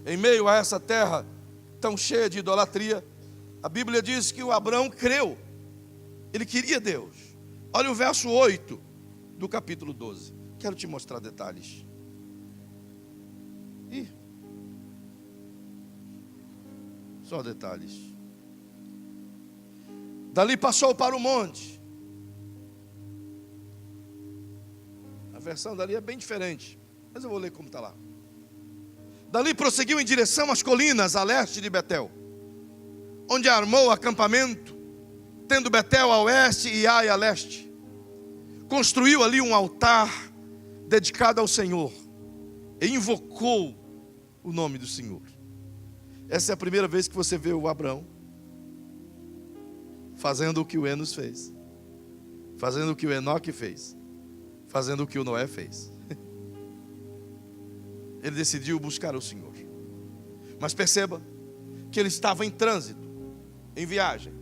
Em meio a essa terra tão cheia de idolatria, a Bíblia diz que o Abraão creu. Ele queria Deus. Olha o verso 8 do capítulo 12. Quero te mostrar detalhes. Só detalhes. Dali passou para o monte. A versão dali é bem diferente, mas eu vou ler como está lá. Dali prosseguiu em direção às colinas a leste de Betel, onde armou acampamento, tendo Betel a oeste e Ai a leste. Construiu ali um altar dedicado ao Senhor e invocou o nome do Senhor. Essa é a primeira vez que você vê o Abraão fazendo o que o Enos fez, fazendo o que o Enoque fez, fazendo o que o Noé fez. Ele decidiu buscar o Senhor. Mas perceba que ele estava em trânsito, em viagem.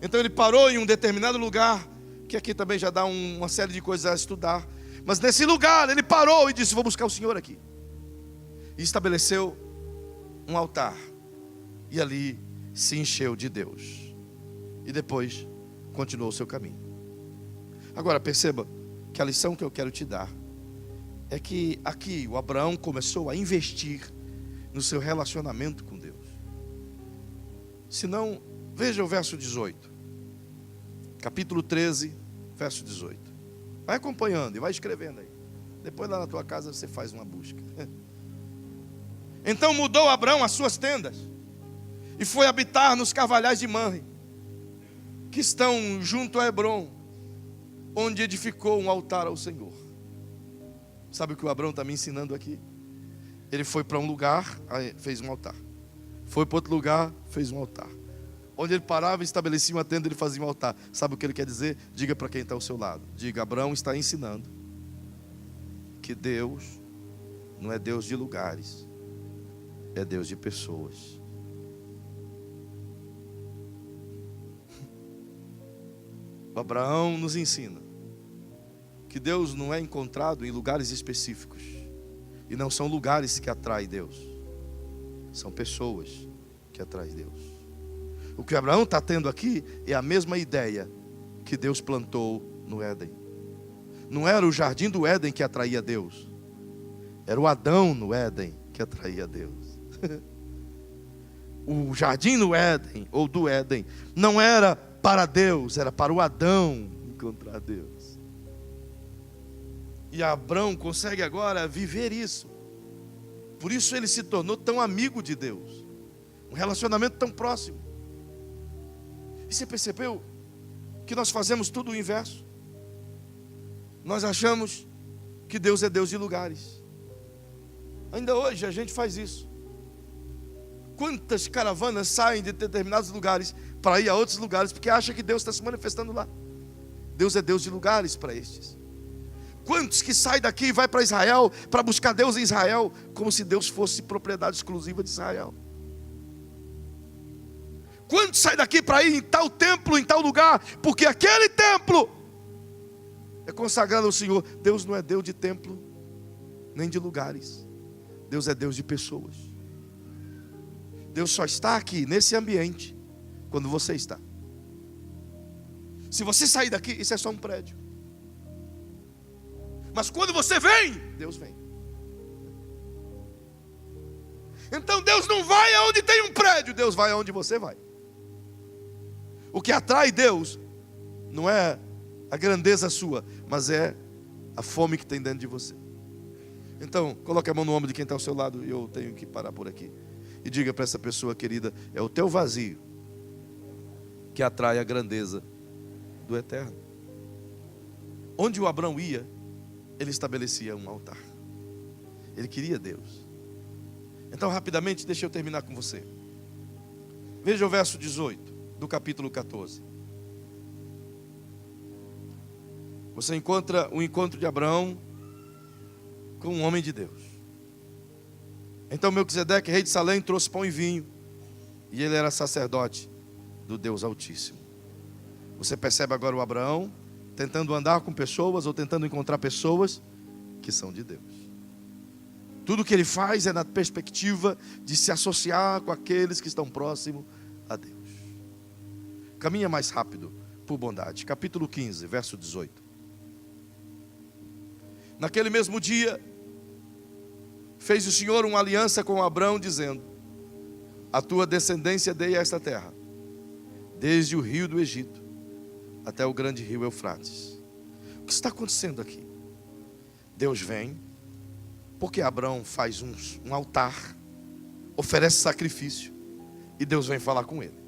Então ele parou em um determinado lugar, que aqui também já dá uma série de coisas a estudar. Mas nesse lugar ele parou e disse: vou buscar o Senhor aqui. E estabeleceu um altar. E ali se encheu de Deus. E depois continuou o seu caminho. Agora perceba que a lição que eu quero te dar é que aqui o Abraão começou a investir no seu relacionamento com Deus. Se não, veja o verso 18. Capítulo 13, verso 18. Vai acompanhando e vai escrevendo aí. Depois lá na tua casa você faz uma busca. Então mudou Abraão as suas tendas e foi habitar nos carvalhais de Manre, que estão junto a Hebrom, onde edificou um altar ao Senhor. Sabe o que o Abraão está me ensinando aqui? Ele foi para um lugar, fez um altar. Foi para outro lugar, fez um altar. Onde ele parava e estabelecia uma tenda, ele fazia um altar. Sabe o que ele quer dizer? Diga para quem está ao seu lado. Diga: Abraão está ensinando que Deus não é Deus de lugares, é Deus de pessoas. O Abraão nos ensina que Deus não é encontrado em lugares específicos. E não são lugares que atraem Deus, são pessoas que atraem Deus. O que Abraão está tendo aqui é a mesma ideia que Deus plantou no Éden. Não era o jardim do Éden que atraía Deus, era o Adão no Éden que atraía Deus. O jardim no Éden, ou do Éden, não era para Deus, era para o Adão encontrar Deus. E Abraão consegue agora viver isso. Por isso ele se tornou tão amigo de Deus, um relacionamento tão próximo. E você percebeu que nós fazemos tudo o inverso? Nós achamos que Deus é Deus de lugares. Ainda hoje a gente faz isso. Quantas caravanas saem de determinados lugares para ir a outros lugares, porque acham que Deus está se manifestando lá. Deus é Deus de lugares para estes. Quantos que saem daqui e vai para Israel para buscar Deus em Israel, como se Deus fosse propriedade exclusiva de Israel? Quantos saem daqui para ir em tal templo, em tal lugar, porque aquele templo é consagrado ao Senhor? Deus não é Deus de templo, nem de lugares. Deus é Deus de pessoas. Deus só está aqui, nesse ambiente, quando você está. Se você sair daqui, isso é só um prédio. Mas quando você vem, Deus vem. Então Deus não vai aonde tem um prédio, Deus vai aonde você vai. O que atrai Deus não é a grandeza sua, mas é a fome que tem dentro de você. Então, coloque a mão no ombro de quem está ao seu lado, e eu tenho que parar por aqui. E diga para essa pessoa querida: é o teu vazio que atrai a grandeza do eterno. Onde o Abrão ia, ele estabelecia um altar. Ele queria Deus. Então, rapidamente, deixa eu terminar com você. Veja o verso 18 do capítulo 14. Você encontra o encontro de Abraão com um homem de Deus. Então Melquisedeque, rei de Salém, trouxe pão e vinho, e ele era sacerdote do Deus Altíssimo. Você percebe agora o Abraão tentando andar com pessoas, ou tentando encontrar pessoas que são de Deus. Tudo que ele faz é na perspectiva de se associar com aqueles que estão próximos a Deus. Caminha mais rápido, por bondade. Capítulo 15, verso 18. Naquele mesmo dia, fez o Senhor uma aliança com Abrão, dizendo: a tua descendência dei a esta terra, desde o rio do Egito até o grande rio Eufrates. O que está acontecendo aqui? Deus vem, porque Abrão faz um altar, oferece sacrifício, e Deus vem falar com ele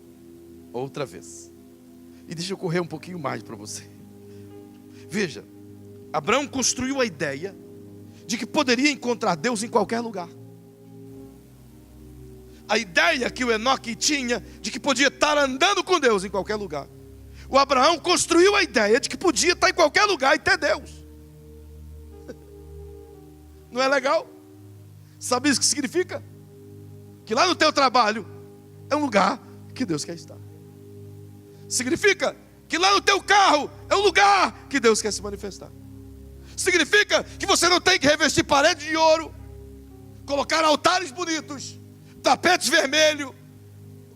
outra vez. E deixa eu correr um pouquinho mais para você. Veja, Abrão construiu a ideia de que poderia encontrar Deus em qualquer lugar. A ideia que o Enoque tinha de que podia estar andando com Deus em qualquer lugar. O Abraão construiu a ideia de que podia estar em qualquer lugar e ter Deus. Não é legal? Sabe isso que significa? Que lá no teu trabalho é um lugar que Deus quer estar. Significa que lá no teu carro é um lugar que Deus quer se manifestar. Significa que você não tem que revestir paredes de ouro, colocar altares bonitos, tapetes vermelhos,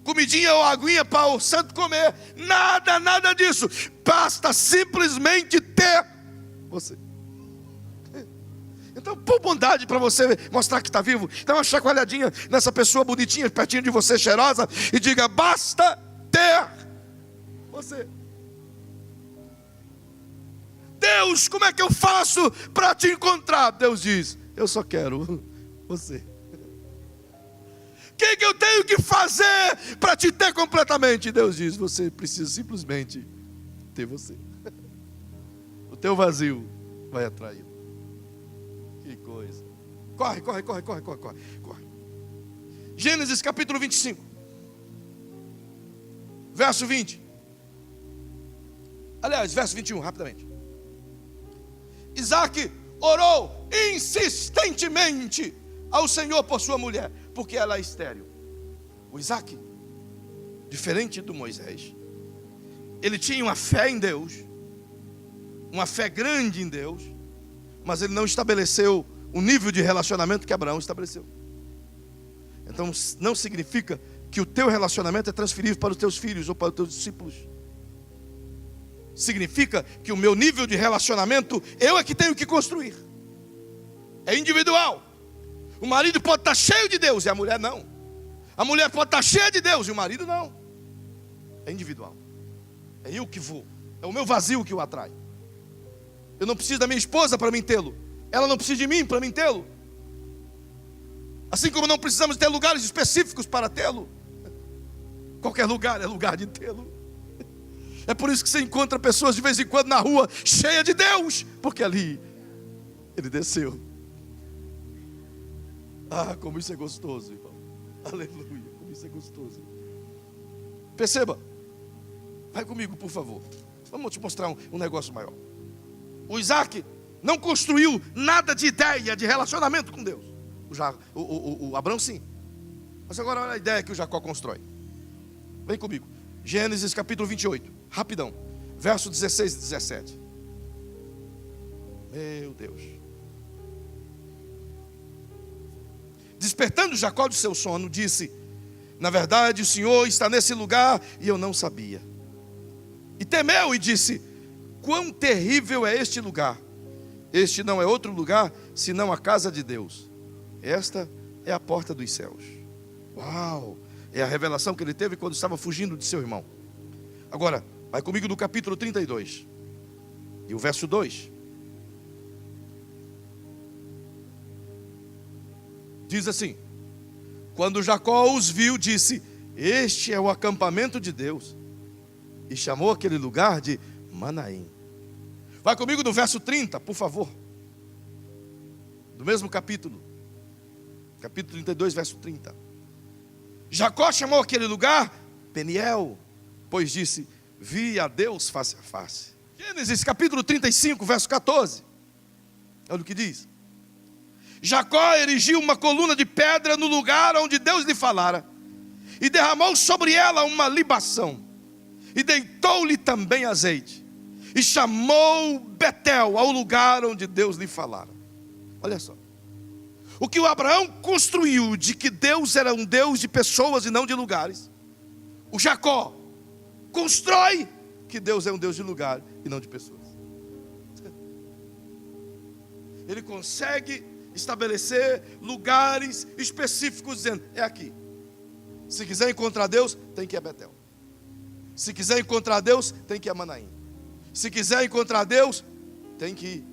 comidinha ou aguinha para o santo comer. Nada disso. Basta simplesmente ter você. Então, por bondade, para você mostrar que está vivo, dá uma chacoalhadinha nessa pessoa bonitinha, pertinho de você, cheirosa, e diga: basta ter você. Deus, como é que eu faço para te encontrar? Deus diz: eu só quero você. O que eu tenho que fazer para te ter completamente? Deus diz: você precisa simplesmente ter você. O teu vazio vai atraí-lo. Que coisa. Corre. Gênesis capítulo 25, verso 20. Aliás, verso 21, rapidamente. Isaac orou insistentemente ao Senhor por sua mulher, porque ela é estéril. O Isaac, diferente do Moisés, ele tinha uma fé em Deus, uma fé grande em Deus, mas ele não estabeleceu o nível de relacionamento que Abraão estabeleceu. Então não significa que o teu relacionamento é transferível para os teus filhos ou para os teus discípulos. Significa que o meu nível de relacionamento, eu é que tenho que construir. É individual. O marido pode estar cheio de Deus e a mulher não. A mulher pode estar cheia de Deus e o marido não. É individual. É eu que vou. É o meu vazio que o atrai. Eu não preciso da minha esposa para mim tê-lo. Ela não precisa de mim para mim tê-lo. Assim como não precisamos ter lugares específicos para tê-lo. Qualquer lugar é lugar de tê-lo. É por isso que você encontra pessoas de vez em quando na rua cheia de Deus, porque ali ele desceu. Ah, como isso é gostoso, irmão. Aleluia, como isso é gostoso. Perceba. Vai comigo, por favor. Vamos te mostrar um negócio maior. O Isaac não construiu nada de ideia, de relacionamento com Deus. O Abraão sim. Mas agora olha a ideia que o Jacó constrói. Vem comigo. Gênesis capítulo 28. Rapidão. Verso 16 e 17. Meu Deus. Despertando Jacó do seu sono, disse: na verdade o Senhor está nesse lugar e eu não sabia. E temeu e disse: quão terrível é este lugar. Este não é outro lugar senão a casa de Deus. Esta é a porta dos céus. Uau! É a revelação que ele teve quando estava fugindo de seu irmão. Agora, vai comigo no capítulo 32. E o verso 2. Diz assim: quando Jacó os viu, disse: este é o acampamento de Deus. E chamou aquele lugar de Manaim. Vai comigo no verso 30, por favor. Do mesmo capítulo. Capítulo 32, verso 30. Jacó chamou aquele lugar Peniel, pois disse: vi a Deus face a face. Gênesis capítulo 35, verso 14. Olha o que diz. Jacó erigiu uma coluna de pedra no lugar onde Deus lhe falara, e derramou sobre ela uma libação, e deitou-lhe também azeite, e chamou Betel ao lugar onde Deus lhe falara. Olha só. O que o Abraão construiu de que Deus era um Deus de pessoas e não de lugares, o Jacó constrói que Deus é um Deus de lugar e não de pessoas. Ele consegue estabelecer lugares específicos, dizendo: é aqui. Se quiser encontrar Deus, tem que ir a Betel. Se quiser encontrar Deus, tem que ir a Manaim. Se quiser encontrar Deus, tem que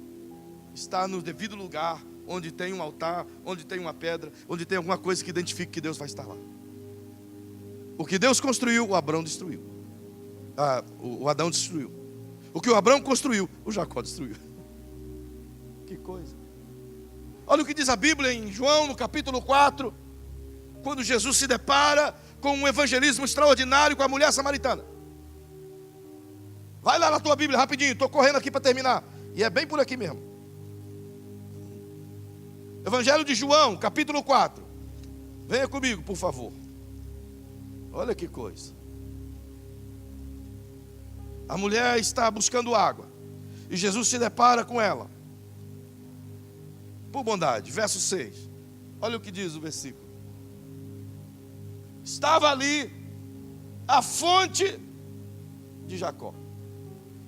estar no devido lugar, onde tem um altar, onde tem uma pedra, onde tem alguma coisa que identifique que Deus vai estar lá. O que Deus construiu, o Abraão destruiu. O Adão destruiu. O que o Abraão construiu, o Jacó destruiu. Que coisa. Olha o que diz a Bíblia em João, no capítulo 4, quando Jesus se depara com um evangelismo extraordinário com a mulher samaritana. Vai lá na tua Bíblia rapidinho, estou correndo aqui para terminar. E é bem por aqui mesmo. Evangelho de João, capítulo 4. Venha comigo, por favor. Olha que coisa. A mulher está buscando água, e Jesus se depara com ela. Por bondade, verso 6. Olha o que diz o versículo. Estava ali a fonte de Jacó.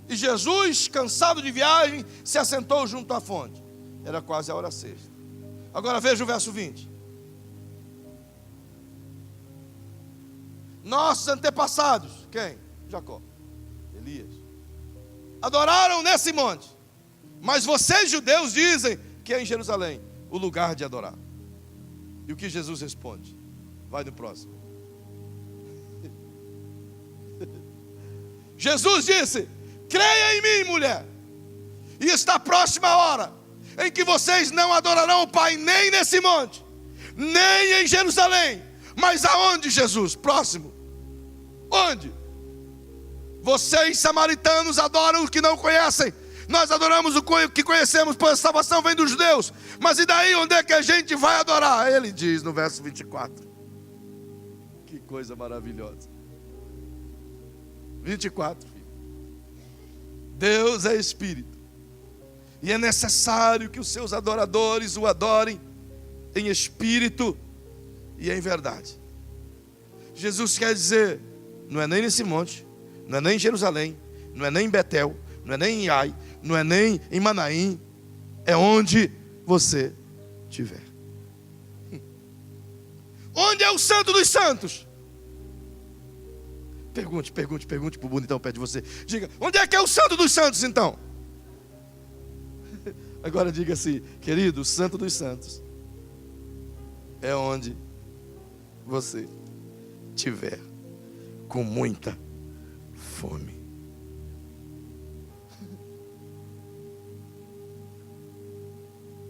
E Jesus, cansado de viagem, se assentou junto à fonte. Era quase a hora sexta. Agora veja o verso 20. Nossos antepassados, quem? Jacó, Elias, adoraram nesse monte. Mas vocês, judeus, dizem que é em Jerusalém o lugar de adorar. E o que Jesus responde? Vai no próximo. Jesus disse: creia em mim, mulher, e está próxima a hora em que vocês não adorarão o Pai nem nesse monte, nem em Jerusalém. Mas aonde, Jesus? Próximo. Onde? Vocês, samaritanos, adoram o que não conhecem. Nós adoramos o que conhecemos, pois a salvação vem dos judeus. Mas e daí, onde é que a gente vai adorar? Ele diz no verso 24. Que coisa maravilhosa. 24, filho. Deus é Espírito, e é necessário que os seus adoradores o adorem em espírito e em verdade. Jesus quer dizer: não é nem nesse monte, não é nem em Jerusalém, não é nem em Betel, não é nem em Ai, não é nem em Manaim, é onde você estiver. Onde é o Santo dos Santos? Pergunte para o bonitão perto de você. Diga: onde é que é o Santo dos Santos então? Agora diga assim: querido, o Santo dos Santos é onde você estiver com muita fome.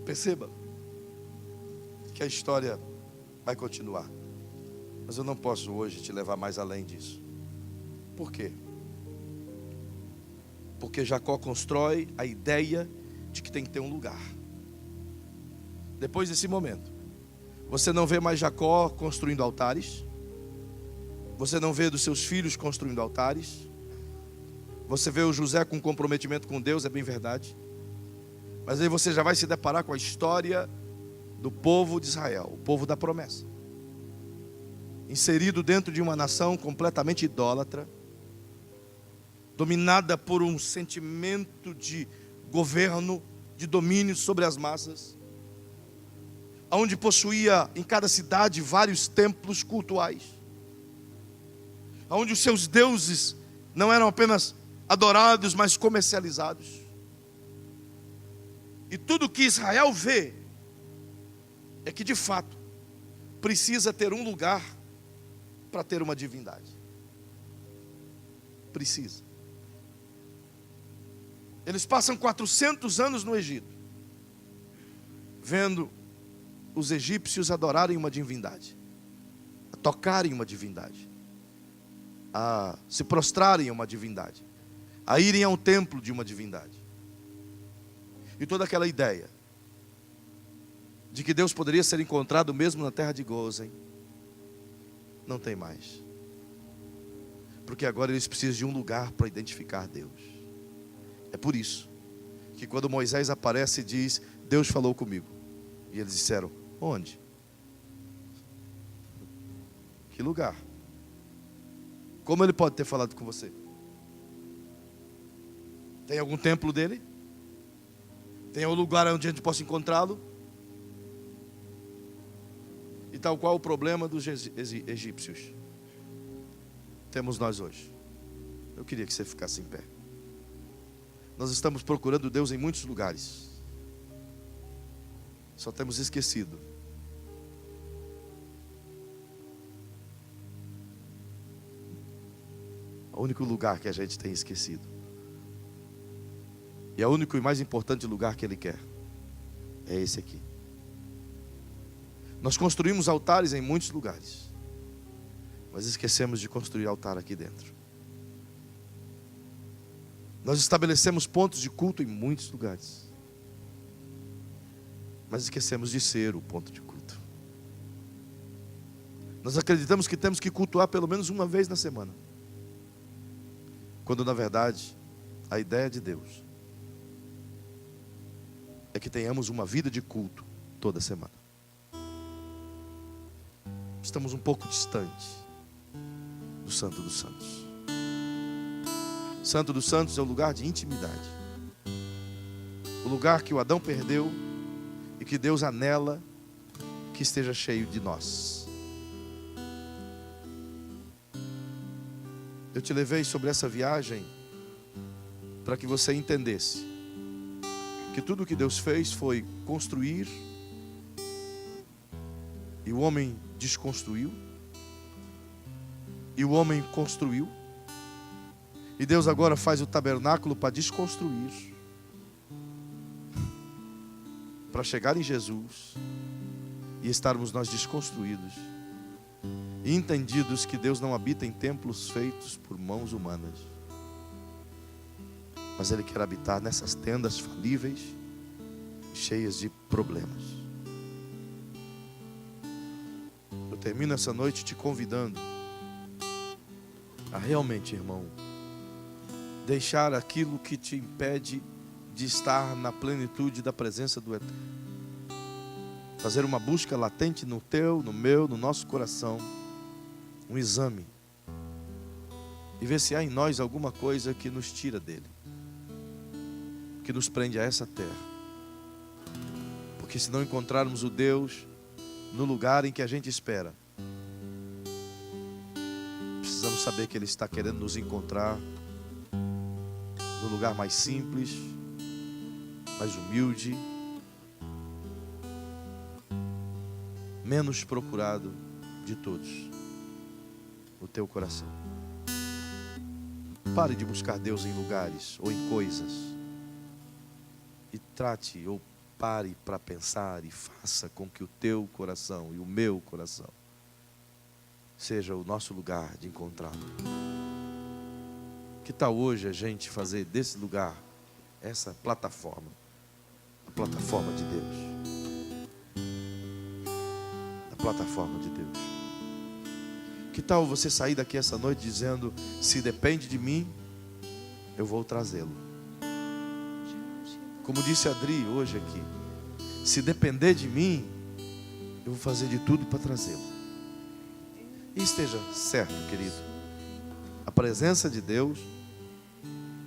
Perceba que a história vai continuar. Mas eu não posso hoje te levar mais além disso. Por quê? Porque Jacó constrói a ideia de que tem que ter um lugar. Depois desse momento, você não vê mais Jacó construindo altares. Você não vê dos seus filhos construindo altares. Você vê o José com comprometimento com Deus, é bem verdade. Mas aí você já vai se deparar com a história do povo de Israel, o povo da promessa, inserido dentro de uma nação completamente idólatra, dominada por um sentimento de governo, de domínio sobre as massas, onde possuía em cada cidade vários templos cultuais, onde os seus deuses não eram apenas adorados, mas comercializados. E tudo que Israel vê é que de fato precisa ter um lugar para ter uma divindade. Precisa. Eles passam 400 anos no Egito, vendo os egípcios adorarem uma divindade, a tocarem uma divindade, a se prostrarem a uma divindade, a irem a um templo de uma divindade. E toda aquela ideia de que Deus poderia ser encontrado mesmo na terra de Gozem, não tem mais. Porque agora eles precisam de um lugar para identificar Deus. É por isso que quando Moisés aparece e diz: Deus falou comigo. E eles disseram: onde? Que lugar? Como ele pode ter falado com você? Tem algum templo dele? Tem algum lugar onde a gente possa encontrá-lo? E tal qual o problema dos egípcios, temos nós hoje. Eu queria que você ficasse em pé. Nós estamos procurando Deus em muitos lugares, só temos esquecido. O único lugar que a gente tem esquecido, e é o único e mais importante lugar que Ele quer, é esse aqui. Nós construímos altares em muitos lugares, mas esquecemos de construir altar aqui dentro. Nós estabelecemos pontos de culto em muitos lugares, mas esquecemos de ser o ponto de culto. Nós acreditamos que temos que cultuar pelo menos uma vez na semana, quando na verdade a ideia de Deus é que tenhamos uma vida de culto toda semana. Estamos um pouco distante do Santo dos Santos. Santo dos Santos é o lugar de intimidade, o lugar que o Adão perdeu e que Deus anela que esteja cheio de nós. Eu te levei sobre essa viagem para que você entendesse que tudo o que Deus fez foi construir, e o homem desconstruiu, e o homem construiu, e Deus agora faz o tabernáculo para desconstruir, para chegar em Jesus e estarmos nós desconstruídos e entendidos que Deus não habita em templos feitos por mãos humanas, mas Ele quer habitar nessas tendas falíveis, cheias de problemas. Eu termino essa noite te convidando a realmente, irmão, deixar aquilo que te impede de estar na plenitude da presença do Eterno. Fazer uma busca latente no teu, no meu, no nosso coração, um exame, e ver se há em nós alguma coisa que nos tira dele, que nos prende a essa terra. Porque se não encontrarmos o Deus no lugar em que a gente espera, precisamos saber que Ele está querendo nos encontrar no lugar mais simples, mais humilde, menos procurado de todos, o teu coração. Pare de buscar Deus em lugares ou em coisas, e trate, ou pare para pensar e faça com que o teu coração e o meu coração seja o nosso lugar de encontrá-lo. Que tal hoje a gente fazer desse lugar essa plataforma, a plataforma de Deus, a plataforma de Deus. Que tal você sair daqui essa noite dizendo: se depende de mim, eu vou trazê-lo. Como disse a Adri hoje aqui, se depender de mim, eu vou fazer de tudo para trazê-lo. E esteja certo, querido, a presença de Deus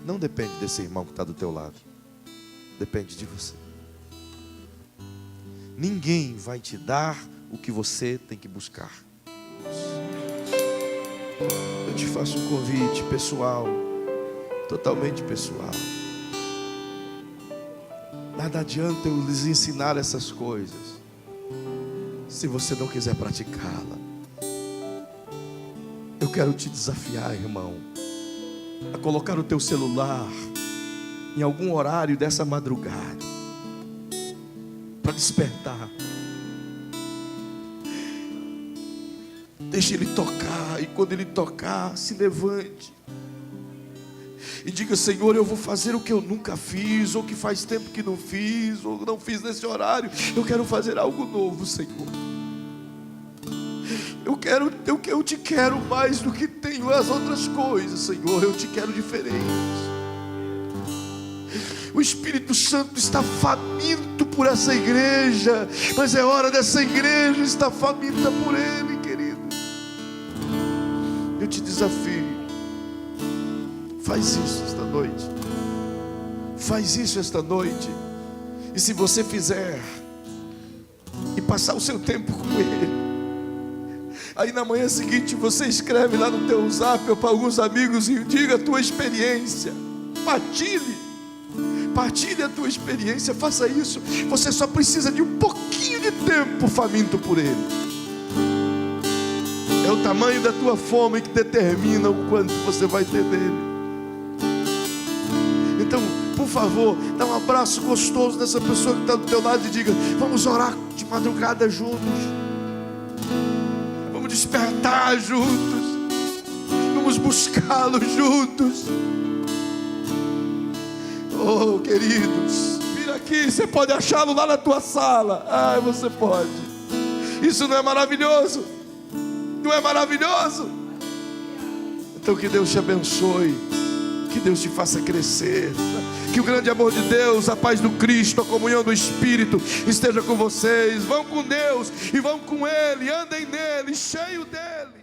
não depende desse irmão que está do teu lado, depende de você. Ninguém vai te dar o que você tem que buscar. Eu te faço um convite pessoal, totalmente pessoal. Nada adianta eu lhes ensinar essas coisas se você não quiser praticá-la. Eu quero te desafiar, irmão, a colocar o teu celular em algum horário dessa madrugada para despertar. Deixe ele tocar, e quando ele tocar, se levante e diga: Senhor, eu vou fazer o que eu nunca fiz, ou que faz tempo que não fiz, ou não fiz nesse horário. Eu quero fazer algo novo, Senhor. Eu te quero mais do que tenho as outras coisas, Senhor. Eu te quero diferente. O Espírito Santo está faminto por essa igreja, mas é hora dessa igreja estar faminta por Ele, querido. Eu te desafio. Faz isso esta noite. Faz isso esta noite. E se você fizer e passar o seu tempo com Ele, aí na manhã seguinte você escreve lá no teu zap para alguns amigos e diga a tua experiência. Partilhe a tua experiência. Faça isso. Você só precisa de um pouquinho de tempo faminto por Ele. É o tamanho da tua fome que determina o quanto você vai ter dele. Então, por favor, dá um abraço gostoso nessa pessoa que está do teu lado e diga: vamos orar de madrugada juntos, vamos despertar juntos, vamos buscá-lo juntos. Oh, queridos, vira aqui. Você pode achá-lo lá na tua sala. Ah, você pode. Isso não é maravilhoso? Não é maravilhoso? Então que Deus te abençoe, que Deus te faça crescer, que o grande amor de Deus, a paz do Cristo, a comunhão do Espírito esteja com vocês. Vão com Deus e vão com Ele, andem nele, cheio dele.